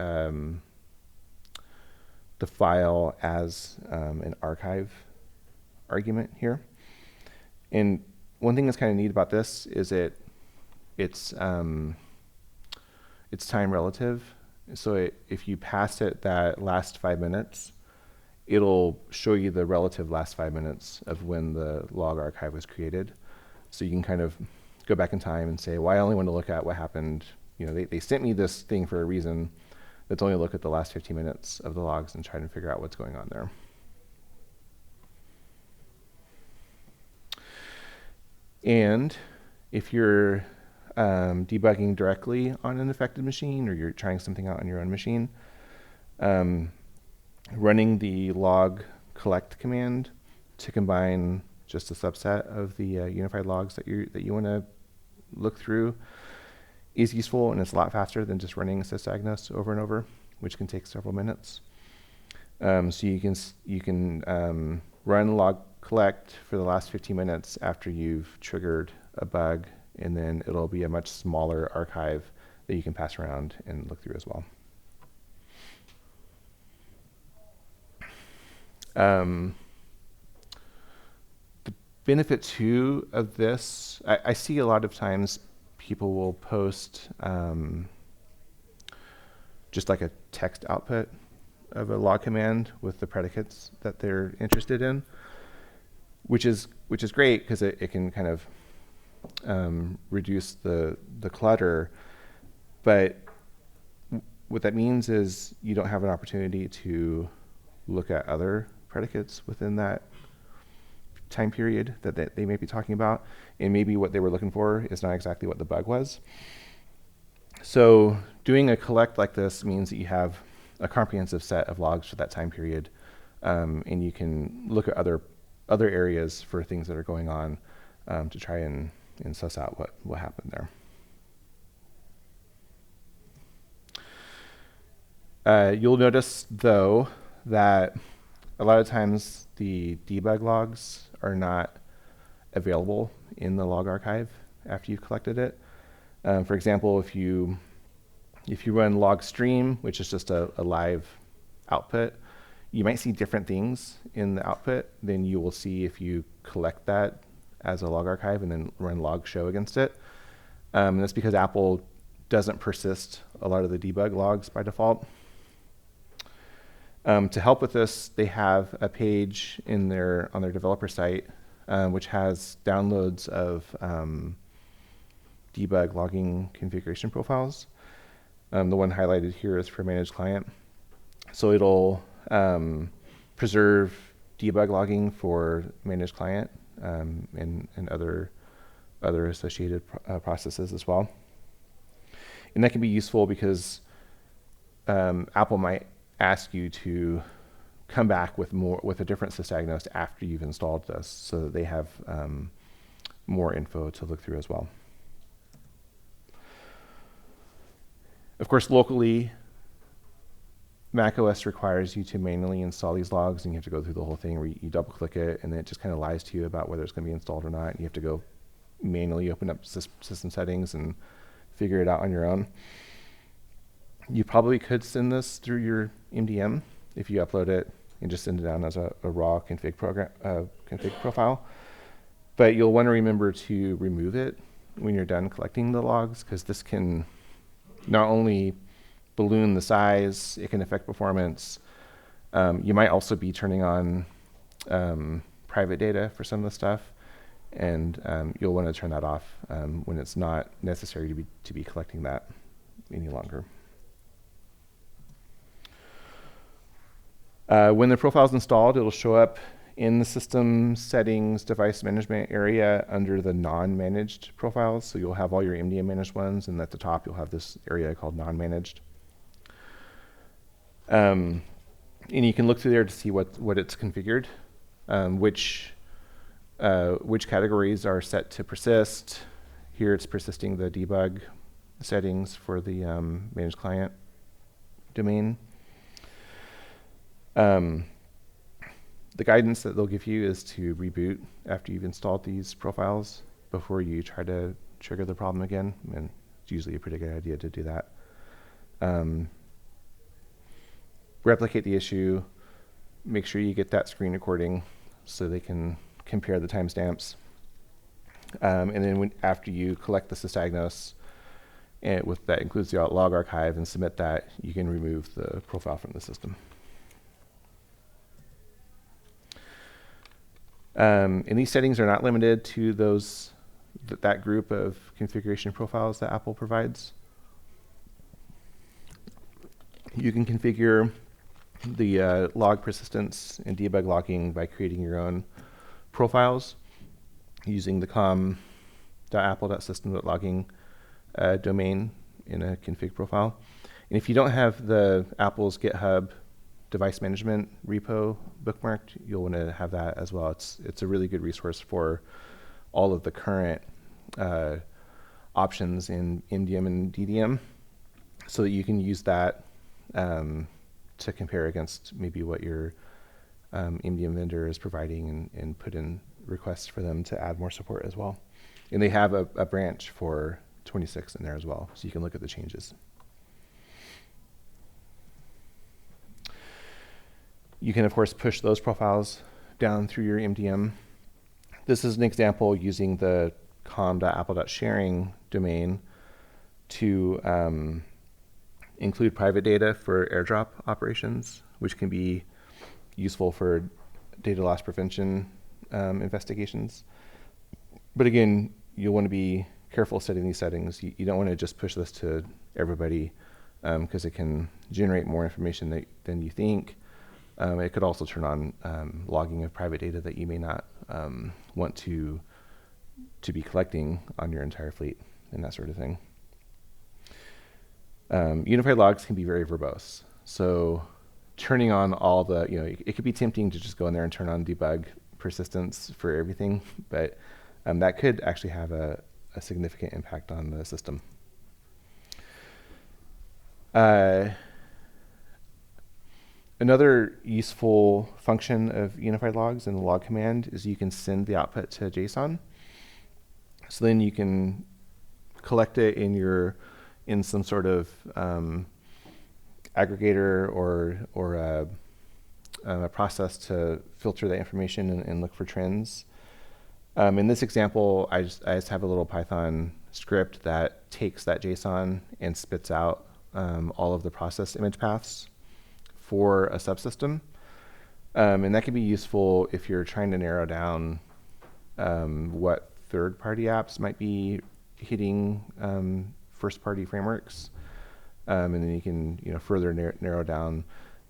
file as an archive argument here. And one thing that's kind of neat about this is it's time relative. So if you pass it that last 5 minutes, it'll show you the relative last 5 minutes of when the log archive was created. So you can kind of go back in time and say, well, I only want to look at what happened. You know, they sent me this thing for a reason. Let's only look at the last 15 minutes of the logs and try to figure out what's going on there. And if you're debugging directly on an affected machine, or you're trying something out on your own machine, running the log collect command to combine just a subset of the unified logs that you want to look through is useful, and it's a lot faster than just running sysdiagnose over and over, which can take several minutes. So you can run log collect for the last 15 minutes after you've triggered a bug, and then it'll be a much smaller archive that you can pass around and look through as well. The benefit too of this, I see a lot of times people will post just like a text output of a log command with the predicates that they're interested in, which is great because it can kind of reduce the clutter. But what that means is you don't have an opportunity to look at other predicates within that time period that they may be talking about, and maybe what they were looking for is not exactly what the bug was. So doing a collect like this means that you have a comprehensive set of logs for that time period, and you can look at other areas for things that are going on to try and suss out what happened there. You'll notice, though, that a lot of times the debug logs are not available in the log archive after you've collected it. For example, if you run log stream, which is just a live output, you might see different things in the output than you will see if you collect that as a log archive and then run log show against it. And that's because Apple doesn't persist a lot of the debug logs by default. To help with this, they have a page on their developer site which has downloads of debug logging configuration profiles. The one highlighted here is for managed client. So it'll preserve debug logging for managed client and other associated processes as well. And that can be useful because Apple might ask you to come back with a different sysdiagnose after you've installed this, so that they have more info to look through as well. Of course, locally, macOS requires you to manually install these logs, and you have to go through the whole thing where you double click it, and then it just kind of lies to you about whether it's going to be installed or not. And you have to go manually open up system settings and figure it out on your own. You probably could send this through your MDM if you upload it and just send it down as a raw config profile. But you'll want to remember to remove it when you're done collecting the logs, because this can not only balloon the size, it can affect performance. You might also be turning on private data for some of the stuff, and you'll want to turn that off when it's not necessary to be collecting that any longer. When the profile is installed, it'll show up in the system settings device management area under the non-managed profiles. So you'll have all your MDM managed ones, and at the top you'll have this area called non-managed. And you can look through there to see what it's configured, which categories are set to persist. Here it's persisting the debug settings for the managed client domain. The guidance that they'll give you is to reboot after you've installed these profiles before you try to trigger the problem again, and it's usually a pretty good idea to do that. Replicate the issue, make sure you get that screen recording so they can compare the timestamps. And then after you collect the sysdiagnose, and that includes the log archive, and submit that, you can remove the profile from the system. And these settings are not limited to that group of configuration profiles that Apple provides. You can configure the log persistence and debug logging by creating your own profiles using the com.apple.system.logging domain in a config profile. And if you don't have the Apple's GitHub device management repo bookmarked, you'll want to have that as well. It's a really good resource for all of the current options in MDM and DDM, so that you can use that to compare against maybe what your MDM vendor is providing, and put in requests for them to add more support as well. And they have a branch for 26 in there as well, so you can look at the changes. You can, of course, push those profiles down through your MDM. This is an example using the com.apple.sharing domain to include private data for airdrop operations, which can be useful for data loss prevention investigations. But again, you'll want to be careful setting these settings. You don't want to just push this to everybody, because it can generate more information than you think. It could also turn on logging of private data that you may not want to be collecting on your entire fleet, and that sort of thing. Unified logs can be very verbose. So turning on all it could be tempting to just go in there and turn on debug persistence for everything, but that could actually have a significant impact on the system. Another useful function of unified logs in the log command is you can send the output to JSON. So then you can collect it in some sort of aggregator or a process to filter that information and look for trends. In this example, I just have a little Python script that takes that JSON and spits out all of the processed image paths for a subsystem. And that can be useful if you're trying to narrow down what third-party apps might be hitting first-party frameworks. And then you can further narrow down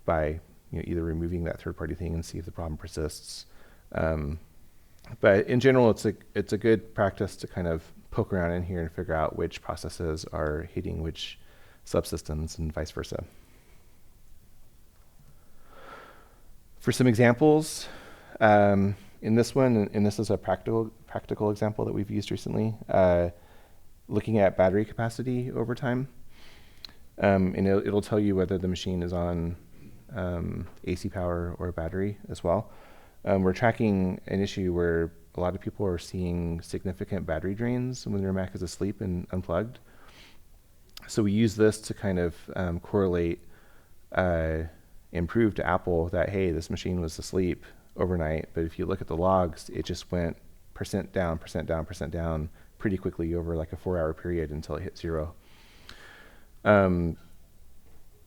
by either removing that third-party thing and see if the problem persists. But in general, it's a good practice to kind of poke around in here and figure out which processes are hitting which subsystems and vice versa. For some examples, in this one, and this is a practical example that we've used recently, looking at battery capacity over time. And it'll tell you whether the machine is on AC power or battery as well. We're tracking an issue where a lot of people are seeing significant battery drains when their Mac is asleep and unplugged. So we use this to kind of correlate and prove to Apple that, hey, this machine was asleep overnight, but if you look at the logs, it just went % down, % down, % down pretty quickly over like a 4-hour period until it hit 0.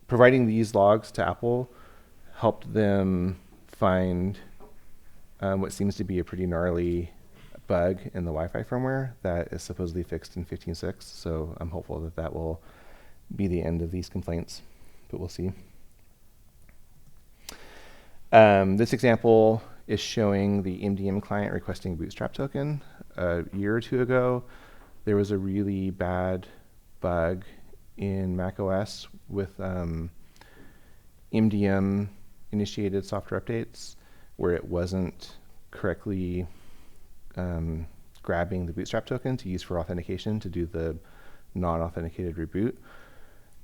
Providing these logs to Apple helped them find what seems to be a pretty gnarly bug in the Wi-Fi firmware that is supposedly fixed in 15.6. So I'm hopeful that will be the end of these complaints, but we'll see. This example is showing the MDM client requesting Bootstrap token. A year or two ago, there was a really bad bug in macOS with MDM initiated software updates where it wasn't correctly grabbing the Bootstrap token to use for authentication to do the non-authenticated reboot.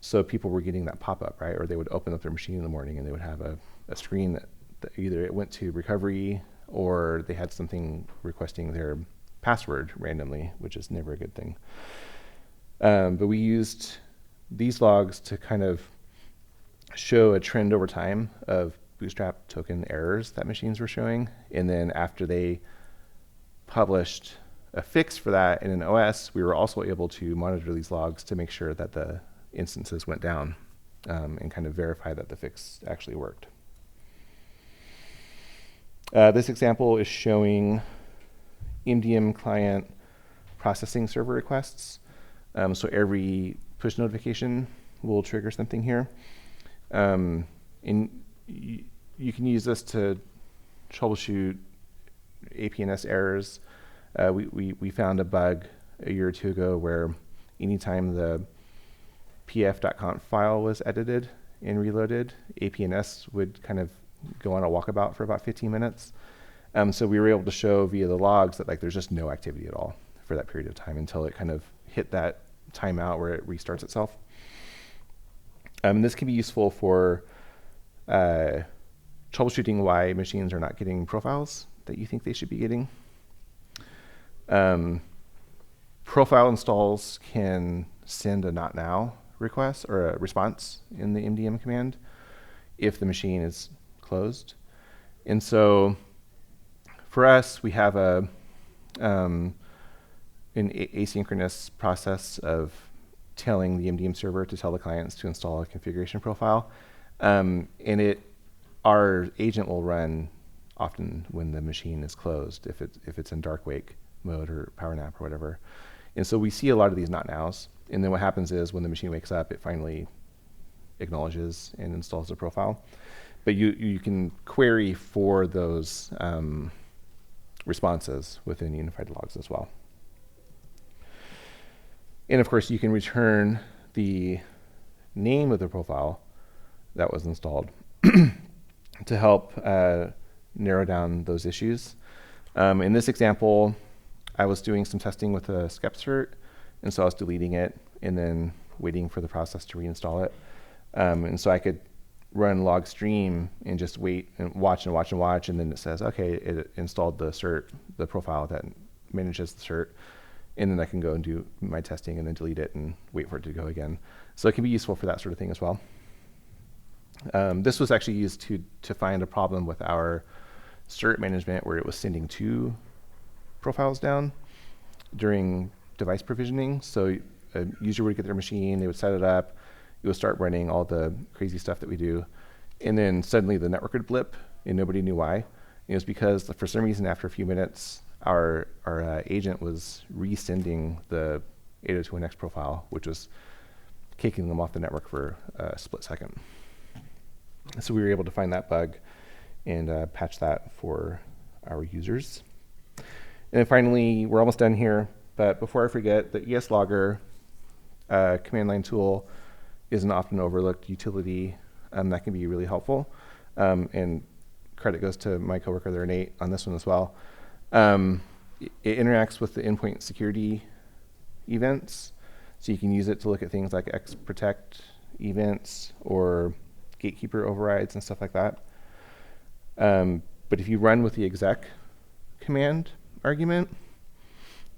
So people were getting that pop-up, right? Or they would open up their machine in the morning and they would have a screen that either it went to recovery or they had something requesting their password randomly, which is never a good thing. But we used these logs to kind of show a trend over time of Bootstrap token errors that machines were showing. And then after they published a fix for that in an OS, we were also able to monitor these logs to make sure that the instances went down and kind of verify that the fix actually worked. This example is showing MDM client processing server requests. So every push notification will trigger something here. And you can use this to troubleshoot APNS errors. We found a bug a year or two ago where anytime the pf.conf file was edited and reloaded, APNS would kind of go on a walkabout for about 15 minutes. So we were able to show via the logs that like there's just no activity at all for that period of time until it kind of hit that timeout where it restarts itself. This can be useful for troubleshooting why machines are not getting profiles that you think they should be getting. Profile installs can send a not now request or a response in the MDM command if the machine is closed. And so for us, we have an asynchronous process of telling the MDM server to tell the clients to install a configuration profile. And our agent will run often when the machine is closed, if it's in dark wake mode or power nap or whatever. And so we see a lot of these not nows. And then what happens is when the machine wakes up, it finally acknowledges and installs the profile. But you can query for those responses within unified logs as well. And of course, you can return the name of the profile that was installed to help narrow down those issues. In this example, I was doing some testing with a skep cert, and so I was deleting it and then waiting for the process to reinstall it. And so I could run log stream and just wait and watch and watch and watch, and then it says, okay, it installed the cert, the profile that manages the cert, and then I can go and do my testing and then delete it and wait for it to go again. So it can be useful for that sort of thing as well. This was actually used to find a problem with our cert management where it was sending 2 profiles down during device provisioning. So a user would get their machine, they would set it up, it would start running all the crazy stuff that we do, and then suddenly the network would blip and nobody knew why. And it was because for some reason after a few minutes our agent was resending the 802.1x profile, which was kicking them off the network for a split second. So we were able to find that bug and patch that for our users. And then finally, we're almost done here, but before I forget, the ESLogger command line tool is an often overlooked utility that can be really helpful. And credit goes to my coworker there, Nate, on this one as well. It interacts with the endpoint security events, so you can use it to look at things like xprotect events or gatekeeper overrides and stuff like that. But if you run with the exec command argument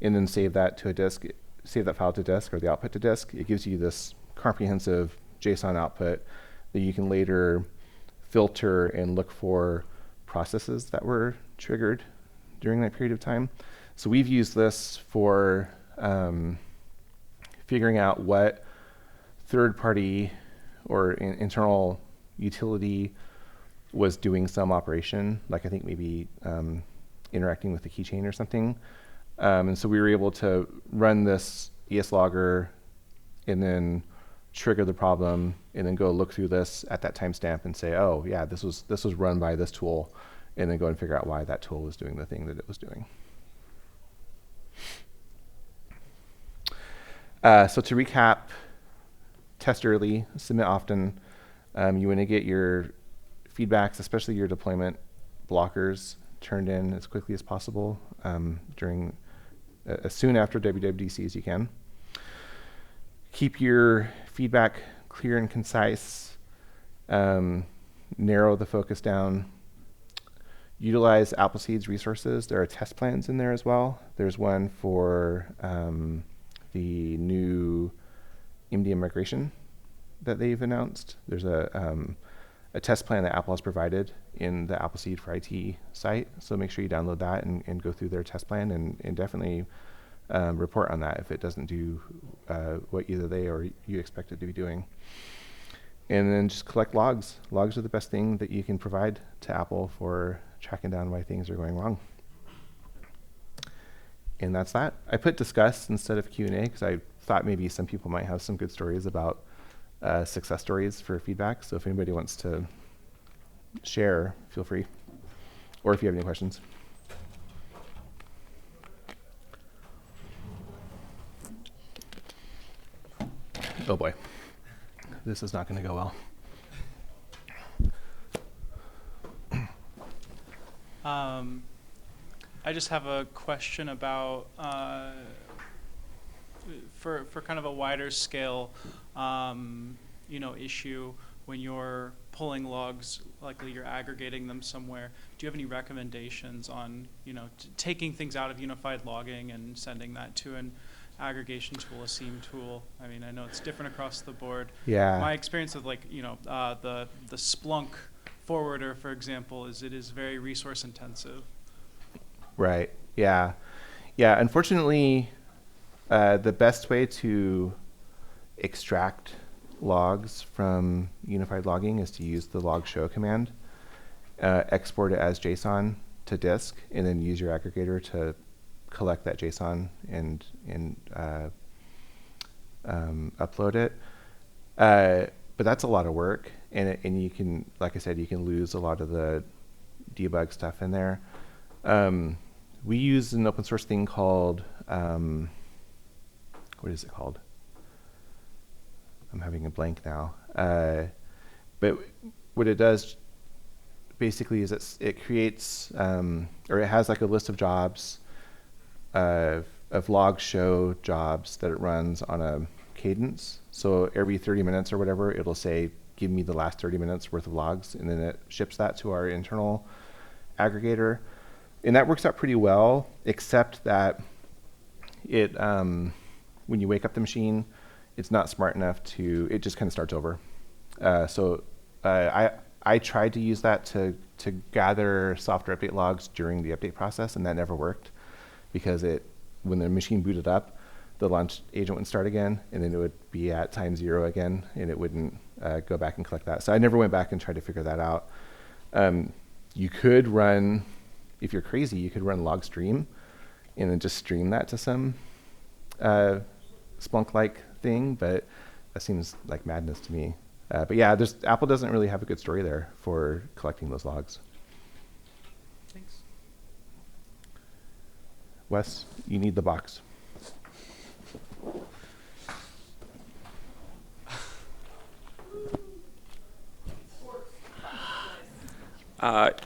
and then save that to a disk, save that file to disk or the output to disk, it gives you this comprehensive JSON output that you can later filter and look for processes that were triggered during that period of time. So we've used this for figuring out what third-party or internal utility was doing some operation, like I think maybe interacting with the keychain or something. And so we were able to run this ESLogger and then trigger the problem and then go look through this at that timestamp and say, oh yeah, this was run by this tool, and then go and figure out why that tool was doing the thing that it was doing. So to recap, test early, submit often. You want to get your feedbacks, especially your deployment blockers, turned in as quickly as possible as soon after WWDC as you can. Keep your feedback clear and concise. Narrow the focus down. Utilize Appleseed's resources. There are test plans in there as well. There's one for the new MDM migration that they've announced. There's a test plan that Apple has provided in the Appleseed for IT site. So make sure you download that and go through their test plan and definitely report on that if it doesn't do what either they or you expect it to be doing. And then just collect logs. Logs are the best thing that you can provide to Apple for tracking down why things are going wrong. And that's that. I put discuss instead of Q&A because I thought maybe some people might have some good stories about success stories for feedback. So if anybody wants to share, feel free. Or if you have any questions. Oh boy, this is not going to go well. I just have a question about for kind of a wider scale, issue when you're pulling logs, likely you're aggregating them somewhere. Do you have any recommendations on, taking things out of unified logging and sending that to an aggregation tool, a seam tool? I mean, I know it's different across the board. Yeah. My experience with the Splunk forwarder, for example, is it is very resource intensive. Right. Yeah. Yeah. Unfortunately, the best way to extract logs from unified logging is to use the log show command, export it as JSON to disk, and then use your aggregator to collect that JSON and upload it. But that's a lot of work, and you can, like I said, you can lose a lot of the debug stuff in there. We use an open source thing called, what is it called? I'm having a blank now. But what it does basically is it creates, or it has like a list of jobs, of log show jobs that it runs on a cadence. So every 30 minutes or whatever, it'll say, give me the last 30 minutes worth of logs, and then it ships that to our internal aggregator. And that works out pretty well, except that it, when you wake up the machine, it's not smart enough it just kind of starts over. So I tried to use that to gather software update logs during the update process, and that never worked because when the machine booted up, the launch agent would start again, and then it would be at time 0 again, and it wouldn't go back and collect that. So I never went back and tried to figure that out. You could run, if you're crazy, you could run log stream and then just stream that to some Splunk-like thing, but that seems like madness to me. But yeah, Apple doesn't really have a good story there for collecting those logs. Thanks. Wes, you need the box.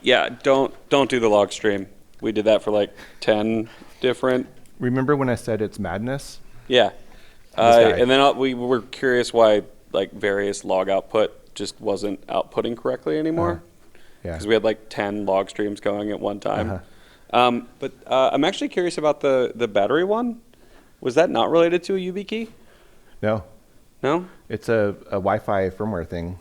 Yeah, don't do the log stream. We did that for like 10 different. Remember when I said it's madness? Yeah. And then we were curious why like various log output just wasn't outputting correctly anymore. Yeah. Because we had like 10 log streams going at one time. But I'm actually curious about the battery one. Was that not related to a YubiKey? No. No? It's a Wi-Fi firmware thing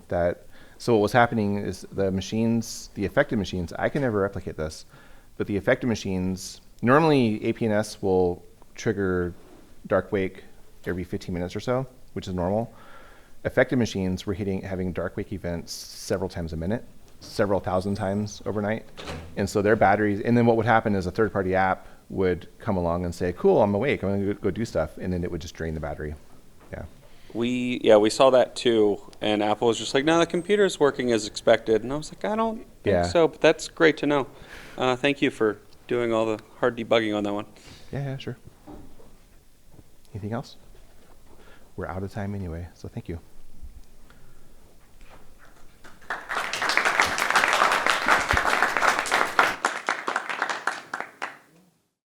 so what was happening is the affected machines, I can never replicate this, but the affected machines, normally APNS will trigger dark wake every 15 minutes or so, which is normal. Affected machines were having dark wake events several times a minute, several thousand times overnight. And so their batteries, and then what would happen is a third-party app would come along and say, cool, I'm awake, I'm gonna go do stuff, and then it would just drain the battery. Yeah. We saw that too, and Apple was just like, no, the computer's working as expected. And I was like, I don't think Yeah. so, but that's great to know. Thank you for doing all the hard debugging on that one. Yeah, sure. Anything else? We're out of time anyway, so thank you.